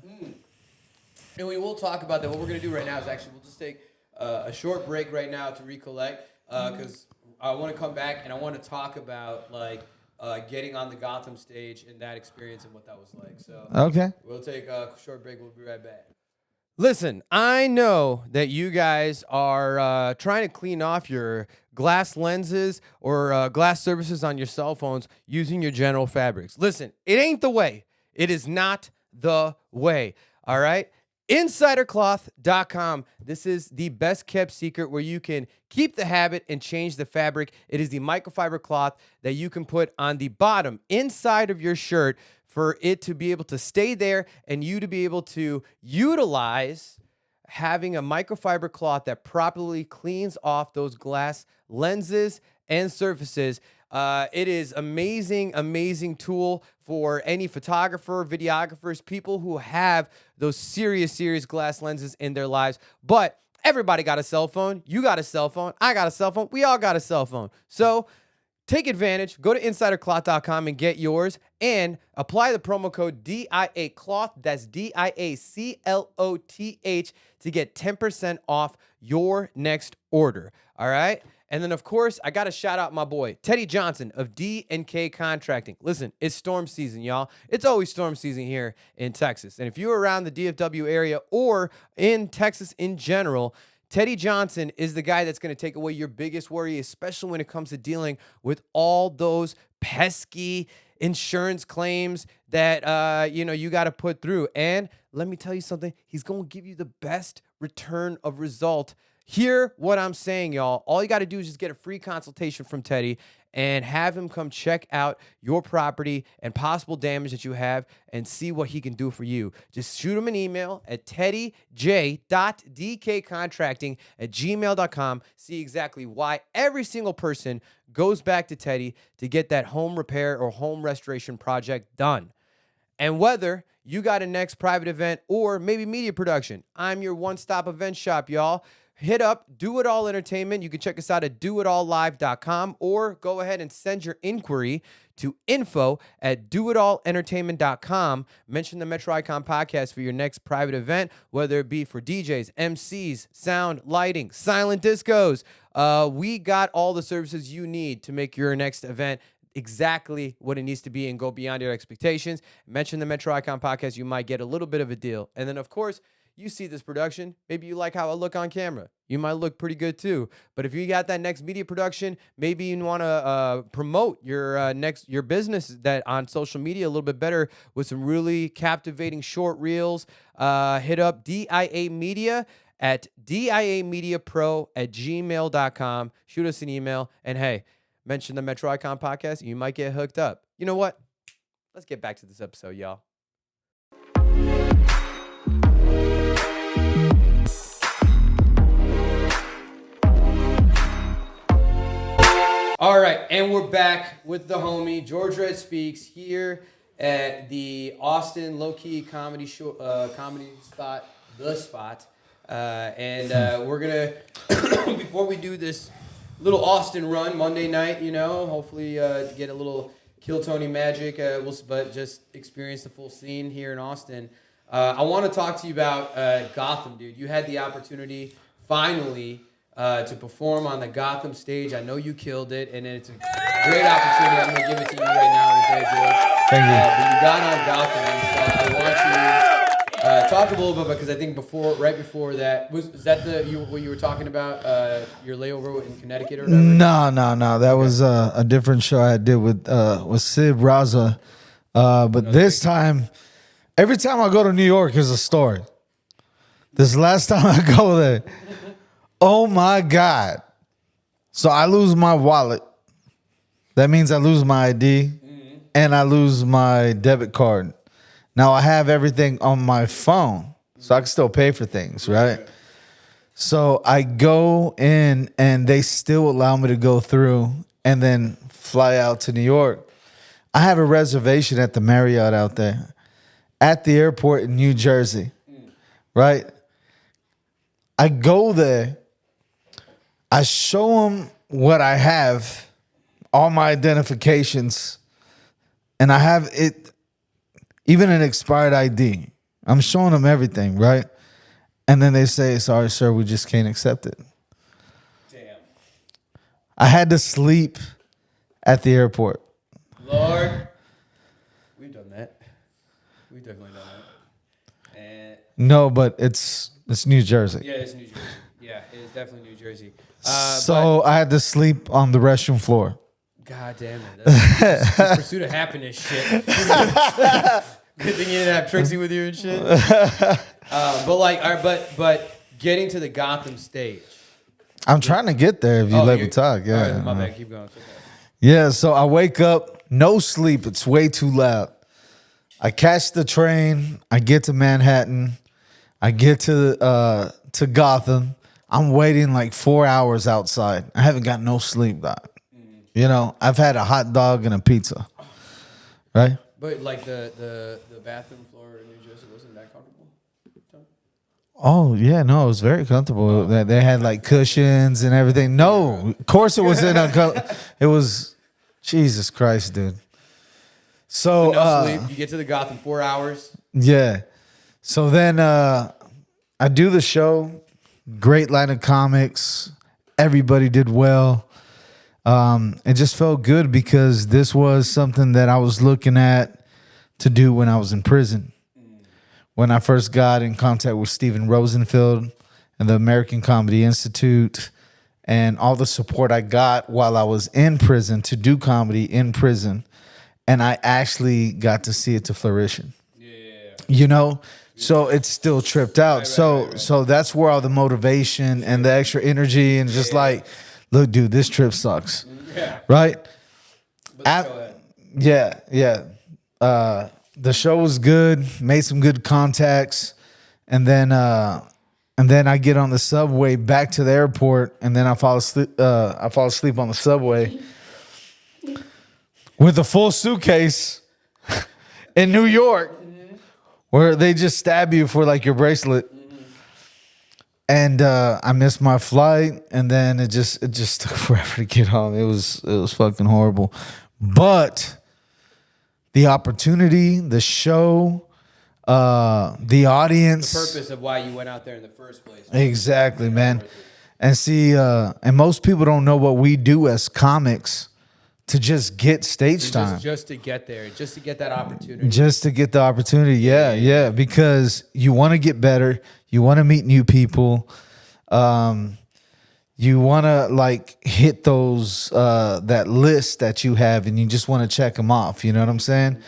And we will talk about that. What we're going to do right now is actually we'll just take a short break right now to recollect because I want to come back and I want to talk about like getting on the Gotham stage and that experience and what that was like. So Okay. we'll take a short break. We'll be right back. Listen, I know that you guys are trying to clean off your glass lenses or glass surfaces on your cell phones using your General Fabrics. Listen, it ain't the way. It is not the way. All right? InsiderCloth.com. This is the best kept secret where you can keep the habit and change the fabric. It is the microfiber cloth that you can put on the bottom inside of your shirt for it to be able to stay there and you to be able to utilize having a microfiber cloth that properly cleans off those glass lenses and surfaces. It is amazing tool for any photographer, videographers, people who have those serious glass lenses in their lives. But everybody got a cell phone. You got a cell phone. I got a cell phone. We all got a cell phone. So take advantage. Go to InsiderCloth.com and get yours and apply the promo code DIACLOTH. That's DIACLOTH to get 10% off your next order. All right? And then, of course, I got to shout out my boy, Teddy Johnson of D&K Contracting. Listen, it's storm season, y'all. It's always storm season here in Texas. And if you're around the DFW area or in Texas in general, Teddy Johnson is the guy that's going to take away your biggest worry, especially when it comes to dealing with all those pesky insurance claims that you got to put through. And let me tell you something, he's going to give you the best return of result. Hear what I'm saying, y'all. All you got to do is just get a free consultation from Teddy and have him come check out your property and possible damage that you have and see what he can do for you. Just shoot him an email at teddyj.dkcontracting@gmail.com. See exactly why every single person goes back to Teddy to get that home repair or home restoration project done. And whether you got a next private event or maybe media production, I'm your one-stop event shop, y'all. Hit up Do It All Entertainment. You can check us out at doitallive.com or go ahead and send your inquiry to info@doitallentertainment.com. Mention the Metro Icon podcast for your next private event, whether it be for DJs, MCs, sound, lighting, silent discos. We got all the services you need to make your next event exactly what it needs to be and go beyond your expectations. Mention the Metro Icon podcast. You might get a little bit of a deal. And then, of course, you see this production, maybe you like how I look on camera. You might look pretty good too. But if you got that next media production, maybe you want to promote your business that on social media a little bit better with some really captivating short reels. Hit up DIA Media at diamediapro@gmail.com. Shoot us an email. And hey, mention the Metro Icon podcast. You might get hooked up. You know what? Let's get back to this episode, y'all. All right, and we're back with the homie George Red Speaks here at the Austin Low Key Comedy Show, comedy spot, The Spot, and we're gonna before we do this little Austin run Monday night, hopefully to get a little Kill Tony magic, but just experience the full scene here in Austin. I want to talk to you about Gotham, dude. You had the opportunity finally to perform on the Gotham stage. I know you killed it, and it's a great opportunity. I'm going to give it to you right now. Thank you. But you got on Gotham, and so I want you talk a little bit about, because I think right before that, is that what you were talking about, your layover in Connecticut or whatever? No. That was a different show I did with Sid Raza. But this time, every time I go to New York is a story. This last time I go there, oh my God. So I lose my wallet. That means I lose my ID and I lose my debit card. Now I have everything on my phone, so I can still pay for things, right? So I go in and they still allow me to go through and then fly out to New York. I have a reservation at the Marriott out there at the airport in New Jersey, right? I go there. I show them what I have, all my identifications, and I have it, even an expired ID. I'm showing them everything, right? And then they say, sorry, sir, we just can't accept it. Damn. I had to sleep at the airport. Lord, we've done that. We've definitely done that. And No, but it's New Jersey. yeah, it's New Jersey. Yeah, it is definitely New Jersey. So I had to sleep on the restroom floor. God damn it. That's the pursuit of happiness shit. Good thing you didn't have Trixie with you and shit. But getting to the Gotham stage. I'm trying to get there if you let me talk. Yeah. All right, my bad. Keep going. It's okay. Yeah, so I wake up, no sleep. It's way too loud. I catch the train. I get to Manhattan. I get to Gotham. I'm waiting like 4 hours outside. I haven't got no sleep, Doc. You know, I've had a hot dog and a pizza, right? But like the bathroom floor in New Jersey wasn't that comfortable? Oh yeah, no, it was very comfortable. They had like cushions and everything. No, of course it was it was Jesus Christ, dude. So no sleep. You get to the Gotham 4 hours. yeah. So then I do the show. Great line of comics. Everybody did well. It just felt good because this was something that I was looking at to do when I was in prison. When I first got in contact with Steven Rosenfeld and the American Comedy Institute and all the support I got while I was in prison to do comedy in prison. And I actually got to see it to fruition. Yeah. You know? So it's still tripped out. So that's where all the motivation and the extra energy and just like, look, dude, this trip sucks. Yeah. Right? But Yeah. The show was good, made some good contacts, and then I get on the subway back to the airport, and then I fall asleep on the subway with a full suitcase in New York, where they just stab you for like your bracelet. And I missed my flight, and then it just took forever to get home. It was fucking horrible. But the opportunity, the show, the audience, the purpose of why you went out there in the first place. Exactly, man. And see, and most people don't know what we do as comics to just get stage time. Just to get there, just to get that opportunity. Just to get the opportunity, yeah. Because you want to get better. You want to meet new people. You want to like hit those, that list that you have, and you just want to check them off. You know what I'm saying?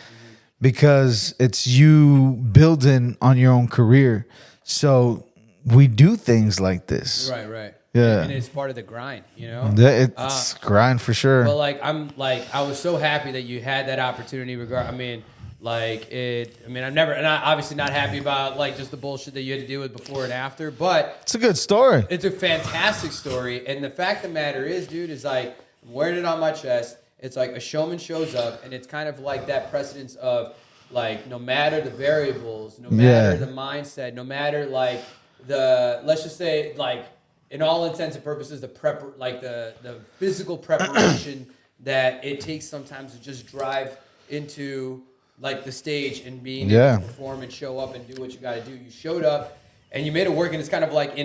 Because it's you building on your own career. So we do things like this. Right. Yeah. And it's part of the grind, you know? It's grind for sure. But I was so happy that you had that opportunity. I'm obviously not happy about like just the bullshit that you had to deal with before and after, but it's a good story. It's a fantastic story. And the fact of the matter is, dude, is like, I'm wearing it on my chest. It's like a showman shows up, and it's kind of like that precedence of like, no matter the variables, no matter the mindset, no matter like let's just say like, in all intents and purposes, the physical preparation that it takes sometimes to just drive into like the stage and being able to perform and show up and do what you got to do. You showed up, and you made it work. And it's kind of like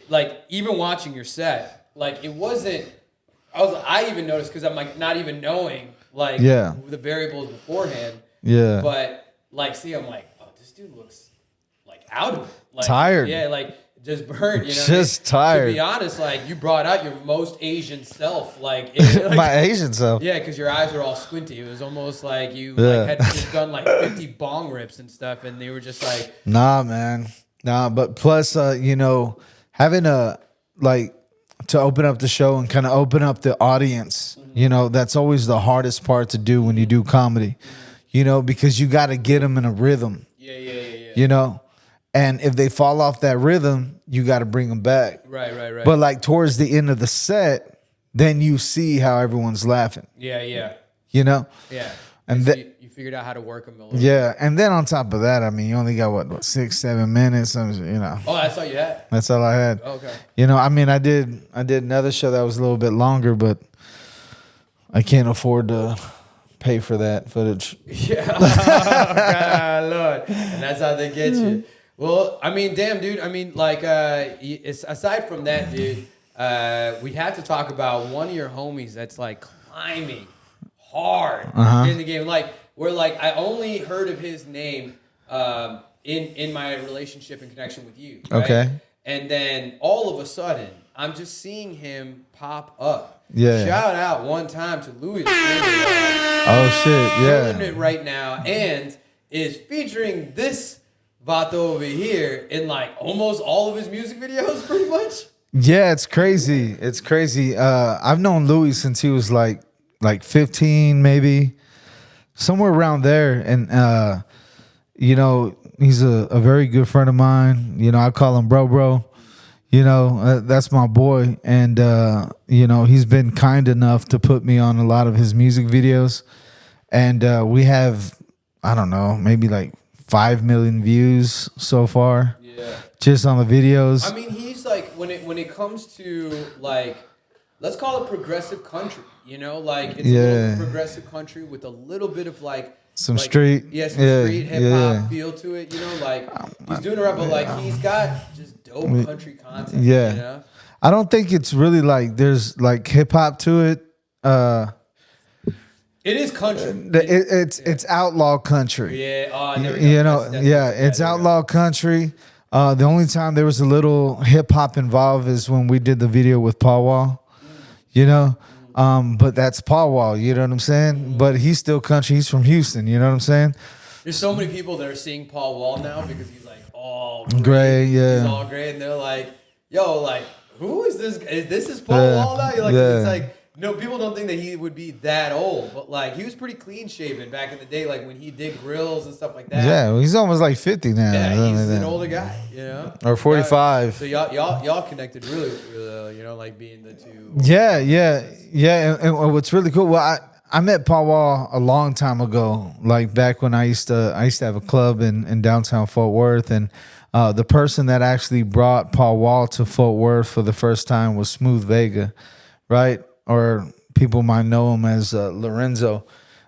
like even watching your set, like it wasn't. I even noticed because I'm like not even knowing like the variables beforehand. Yeah. But like, see, I'm like, oh, this dude looks like out of it. Like, tired. Yeah, like just burnt. You know, just tired. To be honest, like you brought out your most Asian self. Like my Asian self. Yeah, because your eyes were all squinty. It was almost like you like, had just done like 50 bong rips and stuff, and they were just like, nah, man, nah. But plus, you know, having a like. To open up the show and kind of open up the audience, you know, that's always the hardest part to do when you do comedy, you know, because you got to get them in a rhythm. Yeah. You know, and if they fall off that rhythm, you got to bring them back. Right. But like towards the end of the set, then you see how everyone's laughing. Yeah. You know? Yeah. And so you figured out how to work them a little bit. And then on top of that, I mean, you only got what 6-7 minutes, you know. Oh, that's all you had? That's all I had. Okay. You know, I mean, I did another show that was a little bit longer, but I can't afford to pay for that footage. Yeah. Oh, God, Lord. And that's how they get you. Well, I mean, damn, dude. I mean, like, aside from that, dude, we have to talk about one of your homies that's like climbing hard in the game. Like, where like I only heard of his name in my relationship and connection with you. Right? Okay. And then all of a sudden, I'm just seeing him pop up. Yeah. Shout out one time to Louis. Oh shit! Yeah. Doing it right now and is featuring this vato over here in like almost all of his music videos, pretty much. Yeah, it's crazy. It's crazy. I've known Louis since he was like 15, maybe somewhere around there, and you know, he's a very good friend of mine. You know, I call him bro. You know, that's my boy, and you know, he's been kind enough to put me on a lot of his music videos, and we have, I don't know, maybe like 5 million views so far. Yeah, just on the videos. I mean, he's like when it comes to like, let's call it progressive country. You know, like it's a little progressive country with a little bit of like some street, street hip hop feel to it. You know, like he's doing it right, but like he's got just dope country content. Yeah, you know? I don't think it's really like there's like hip hop to it. It is country. It's outlaw country. Yeah, you know, it's outlaw country. The only time there was a little hip hop involved is when we did the video with Paul Wall. You know. But that's Paul Wall, you know what I'm saying? But he's still country. He's from Houston, you know what I'm saying? There's so many people that are seeing Paul Wall now because he's like all gray, He's all gray, and they're like, "Yo, like, who is this? This is Paul Wall now?" You're like, it's like, no, people don't think that he would be that old, but like he was pretty clean shaven back in the day, like when he did grills and stuff like that. Yeah, well, he's almost like 50 now. Yeah, he's an older guy, you know, or 45. So y'all connected really, you know, like being the two. Yeah. And what's really cool, well, I met Paul Wall a long time ago, like back when I used to have a club in downtown Fort Worth, and the person that actually brought Paul Wall to Fort Worth for the first time was Smooth Vega, right? Or people might know him as Lorenzo.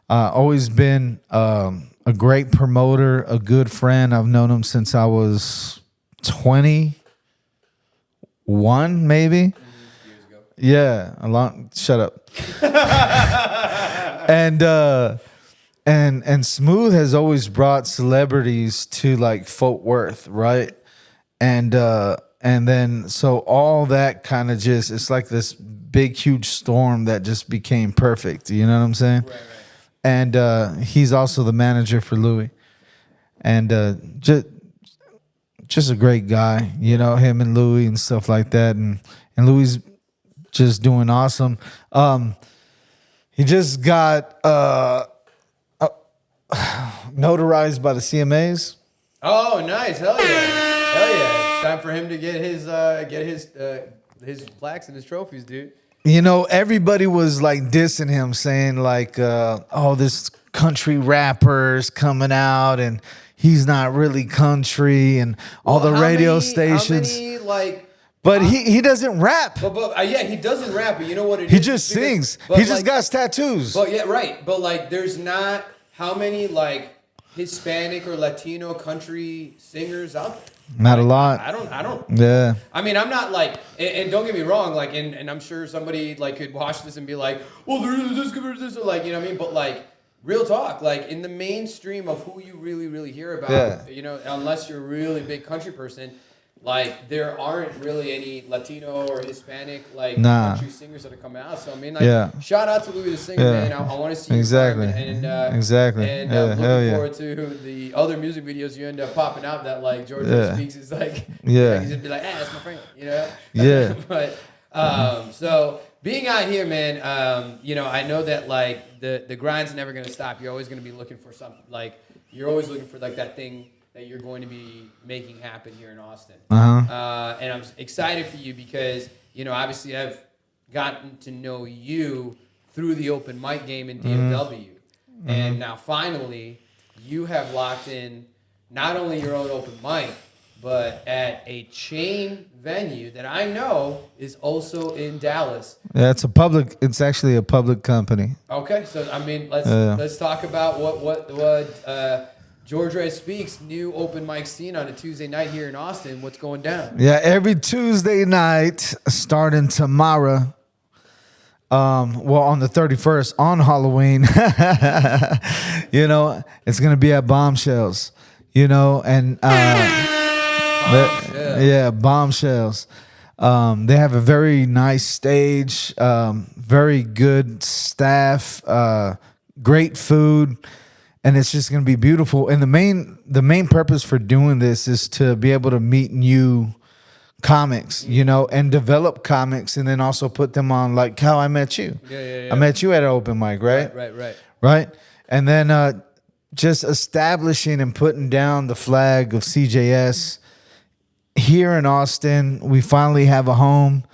Always been a great promoter, a good friend. I've known him since I was 21, maybe. Years ago. Yeah, a long. Shut up. and Smooth has always brought celebrities to like Fort Worth, right? And then so all that kind of just, it's like this big huge storm that just became perfect. You know what I'm saying? Right. And he's also the manager for Louis, and just a great guy. You know, him and Louis and stuff like that, and Louis just doing awesome. He just got notarized by the CMAs. Oh, nice! Hell yeah! It's time for him to get his plaques and his trophies, dude. You know, everybody was like dissing him, saying like, "Oh, this country rapper's coming out, and he's not really country," and all the radio stations. How many, like, but he doesn't rap. But yeah, he doesn't rap. But you know what it is? He just sings. He just got tattoos. But yeah, right. But like, there's not how many like Hispanic or Latino country singers out there? Not a lot. I don't. Yeah. I mean, I'm not like, and don't get me wrong, like, and I'm sure somebody like could watch this and be like, well, there's this, or like, you know what I mean? But like, real talk, like in the mainstream of who you really hear about, you know, unless you're a really big country person, like there aren't really any Latino or Hispanic like country singers that are coming out. So I mean, like, shout out to Louis the Singer, man. I want to see exactly, you and exactly, and looking forward to the other music videos you end up popping out that like Georgia Speaks is like, you just be like, hey, that's my friend, you know? Yeah. But so being out here, man, you know, I know that like the grind's never gonna stop. You're always gonna be looking for something, like you're always looking for like that thing that you're going to be making happen here in Austin. And I'm excited for you because, you know, obviously I've gotten to know you through the open mic game in DFW. And now finally you have locked in not only your own open mic, but at a chain venue that I know is also in Dallas. Yeah, it's actually a public company. Okay, so I mean, let's talk about what Georgia Speaks new open mic scene on a Tuesday night here in Austin. What's going down? Yeah, every Tuesday night starting tomorrow. Well, on the 31st, on Halloween, you know, it's gonna be at Bombshells, you know, and Bombshells. They have a very nice stage, very good staff, great food, and it's just gonna be beautiful. And the main purpose for doing this is to be able to meet new comics, you know, and develop comics, and then also put them on, like how I met you. Yeah. I met you at an open mic, right? Right. And then just establishing and putting down the flag of CJS here in Austin. We finally have a home.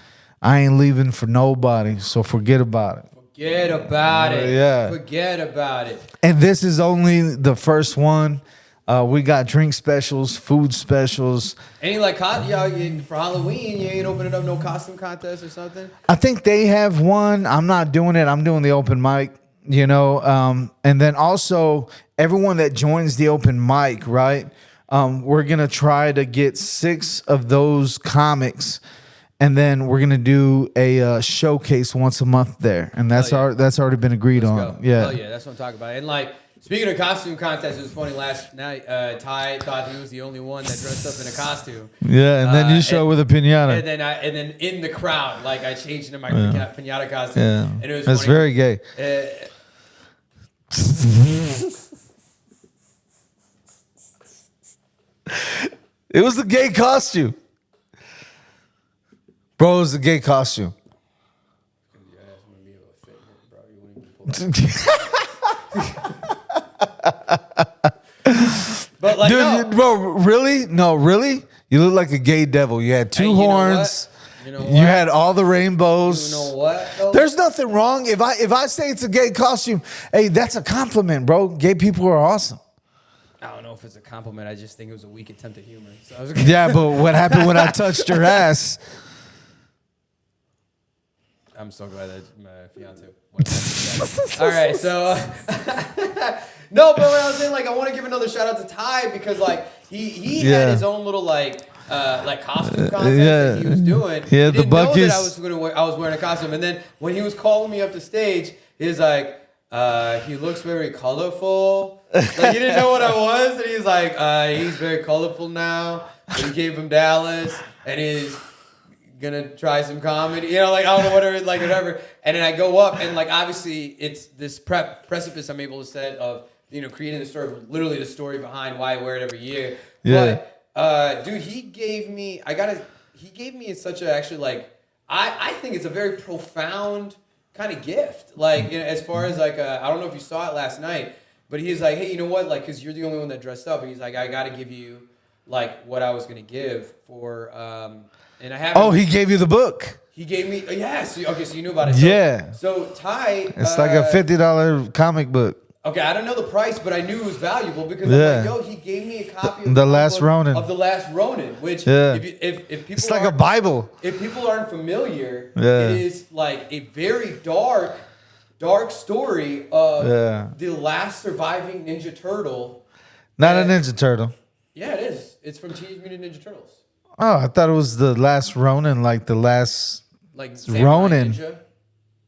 I ain't leaving for nobody, so forget about it. Forget about it. Yeah. Forget about it. And this is only the first one. We got drink specials, food specials. Any like for Halloween, you ain't opening up no costume contest or something? I think they have one. I'm not doing it. I'm doing the open mic, you know. And then also everyone that joins the open mic, right? We're gonna try to get 6 of those comics, and then we're gonna do a showcase once a month there, and that's already been agreed on. Go. Yeah, yeah, that's what I'm talking about. And like, speaking of costume contests, it was funny last night. Tai thought he was the only one that dressed up in a costume. Yeah, and then you show with a pinata. And then in the crowd, like I changed into my pinata costume. Yeah, and it was that's funny. very gay. It was a gay costume. Bro, it was a gay costume. But like, dude, bro, really? No, really? You look like a gay devil. You had 2 horns. You know what? You had all the rainbows. You know what? Though? There's nothing wrong. If I say it's a gay costume, hey, that's a compliment, bro. Gay people are awesome. I don't know if it's a compliment. I just think it was a weak attempt at humor. So I was Yeah, but what happened when I touched your ass? I'm so glad that my fiance went all right, so no, but what I was saying, like, I want to give another shout out to Tai because like he had his own little like costume contest that he was doing. Yeah, he the didn't know buckets. that I was wearing a costume, and then when he was calling me up to stage, he's like, he looks very colorful. Like he didn't know what I was, and he's like, he's very colorful now. We came from Dallas, and he's gonna try some comedy, you know, like I don't know, whatever. And then I go up, and like obviously it's this precipice I'm able to set of, you know, creating the story, literally the story behind why I wear it every year. Yeah. But dude, he gave me such a, actually, like I think it's a very profound kind of gift. Like, you know, as far as like I don't know if you saw it last night, but he's like, hey, you know what? Like, because you're the only one that dressed up, and he's like, I got to give you like what I was gonna give for and I have. Oh, he gave you the book. He gave me yes. Okay, so you knew about it. So, Yeah. So Tai, It's like a $50 comic book. Okay, I don't know the price, but I knew it was valuable because Yeah. I'm like, yo, he gave me a copy of The Last Ronin. Of The Last Ronin, which Yeah. if people It's like a aren't- Bible. If people aren't familiar, Yeah. it is like a very dark story of the last surviving Ninja Turtle Not a Ninja Turtle. Yeah, it is. It's from Teenage Mutant Ninja Turtles. Oh, I thought it was the last Ronin, like the last Like Ronin. Ninja.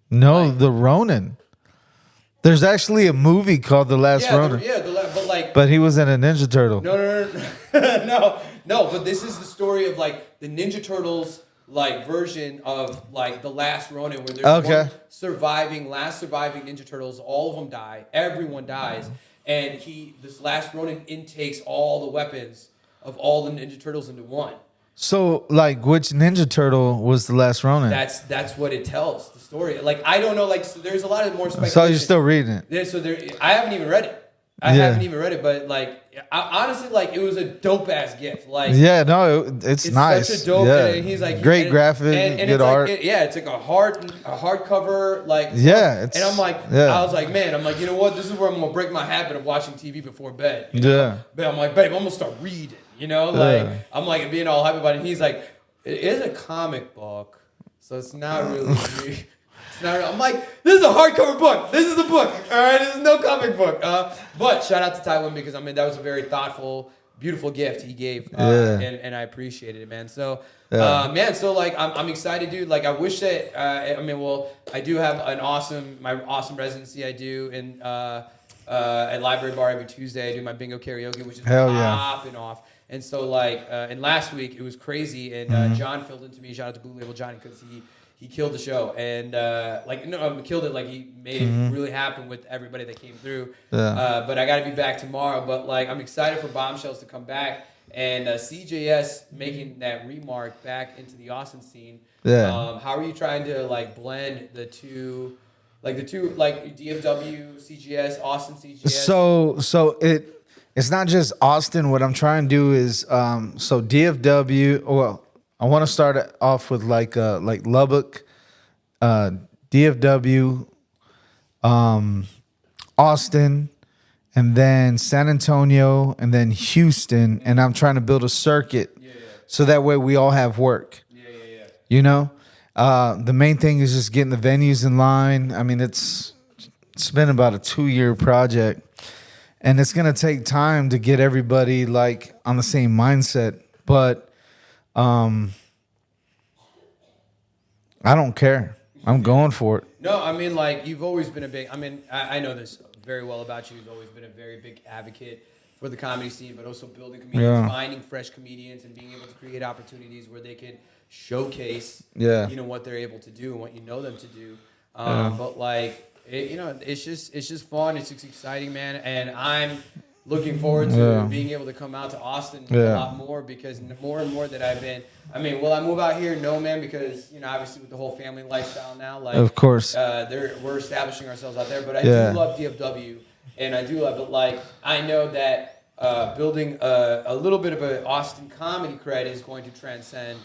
No, Like- the Ronin. There's actually a movie called The Last Ronin. But like, But he was in a Ninja Turtle. no, no. But this is the story of like the Ninja Turtles like version of like the last Ronin, where there's one last surviving Ninja Turtles. All of them die. Everyone dies, and this last Ronin intakes all the weapons of all the Ninja Turtles into one. So, like, which Ninja Turtle was the last Ronin? That's what it tells the story. Like, I don't know. Like, so there's a lot of more speculation. So you're still reading it? Yeah. So I haven't even read it. I haven't even read it, but like, honestly, like, it was a dope ass gift. Like, yeah, no, it's nice. Such a dope. Yeah. And he's like great graphic, and good it's art. Like, it's like a hardcover, like yeah. And I'm like, I was like, man, I'm like, you know what? This is where I'm gonna break my habit of watching TV before bed. You know? Yeah. But I'm like, babe, I'm gonna start reading. You know, like I'm like being all hype about it. And he's like, it is a comic book, so it's not really. It's not. I'm like, this is a hardcover book. This is a book. All right, this is no comic book. But shout out to Tai Nguyen, because I mean that was a very thoughtful, beautiful gift he gave, and I appreciated it, man. So, man, so like I'm excited, dude. Like I wish that I do have my awesome residency I do in at Library Bar every Tuesday. I do my bingo karaoke, which is popping off. And so like, and last week it was crazy, and John filled in to me. Shout out to Blue Label Johnny, because he killed the show, and killed it. Like he made it really happen with everybody that came through. But I got to be back tomorrow. But like I'm excited for Bombshells to come back, and CJS making that remark back into the Austin scene. How are you trying to like blend the two like DFW CGS, Austin CGS? So it's not just Austin. What I'm trying to do is so DFW. Well, I want to start off with like Lubbock, DFW, Austin, and then San Antonio, and then Houston, and I'm trying to build a circuit so that way we all have work. You know, the main thing is just getting the venues in line. I mean, it's been about a 2-year project, and it's gonna take time to get everybody like on the same mindset, but. I don't care. I'm going for it. No, I mean, like, you've always been I know this very well about you. You've always been a very big advocate for the comedy scene, but also building comedians, finding fresh comedians, and being able to create opportunities where they can showcase, what they're able to do and what you know them to do. But like, it's just fun. It's just exciting, man. And I'm looking forward to being able to come out to Austin a lot more, because more and more that will I move out here? No, man, because, obviously with the whole family lifestyle now, like, of course, we're establishing ourselves out there. But I do love DFW, and I do love it. Like, I know that building a little bit of an Austin comedy cred is going to transcend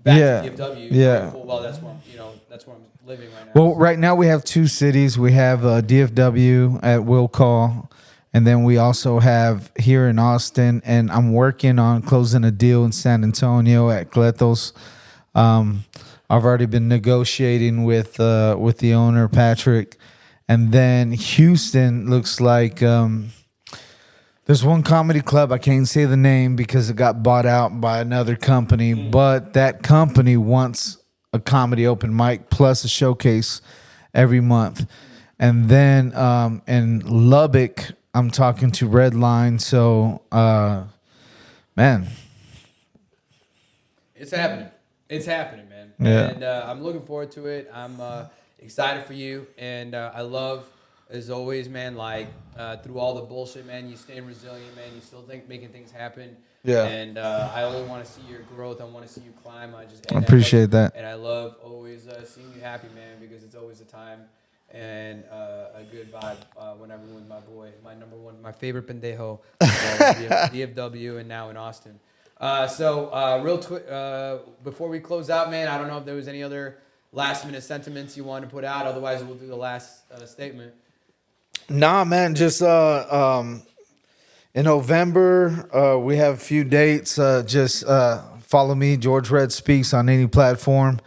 back to DFW. Yeah. Well, that's where I'm living right now. Well, right now we have 2 cities. We have DFW at Will Call. And then we also have here in Austin, and I'm working on closing a deal in San Antonio at Cletos. I've already been negotiating with the owner, Patrick. And then Houston looks like there's one comedy club. I can't say the name because it got bought out by another company. But that company wants a comedy open mic plus a showcase every month. And then in Lubbock, I'm talking to Redline, so man, it's happening. It's happening, man. Yeah. And I'm looking forward to it. I'm excited for you, and I love, as always, man. Like through all the bullshit, man, you stay resilient, man. You still making things happen. Yeah. And I only want to see your growth. I want to see you climb. I appreciate that. And I love always seeing you happy, man, because it's always a time and a good vibe when I'm with my boy, my favorite pendejo, DFW, and now in Austin. Real quick, before we close out, man, I don't know if there was any other last minute sentiments you want to put out. Otherwise, we'll do the last statement. Nah, man, just in November, we have a few dates. Just follow me, George Red Speaks, on any platform.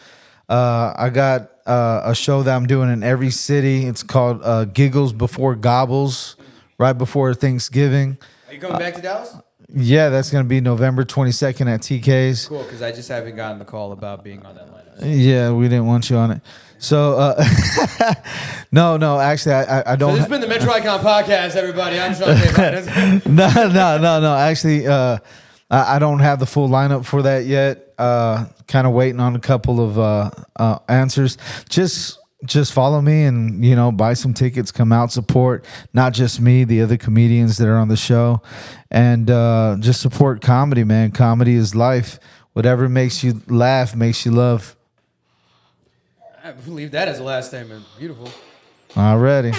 I got a show that I'm doing in every city. It's called Giggles Before Gobbles, right before Thanksgiving. Are you coming back to Dallas? Yeah, that's gonna be November 22nd at TK's. Cool, because I just haven't gotten the call about being on that lineup. Yeah, we didn't want you on it. So no, actually, I don't. So this has been the Metro Icon Podcast, everybody. I'm Shawn Kay. No. Actually, I don't have the full lineup for that yet. Kind of waiting on a couple of answers. Just follow me and buy some tickets, come out, support not just me, the other comedians that are on the show, and just support comedy, man. Comedy is life. Whatever makes you laugh makes you love. I believe that as the last statement. Beautiful. Already.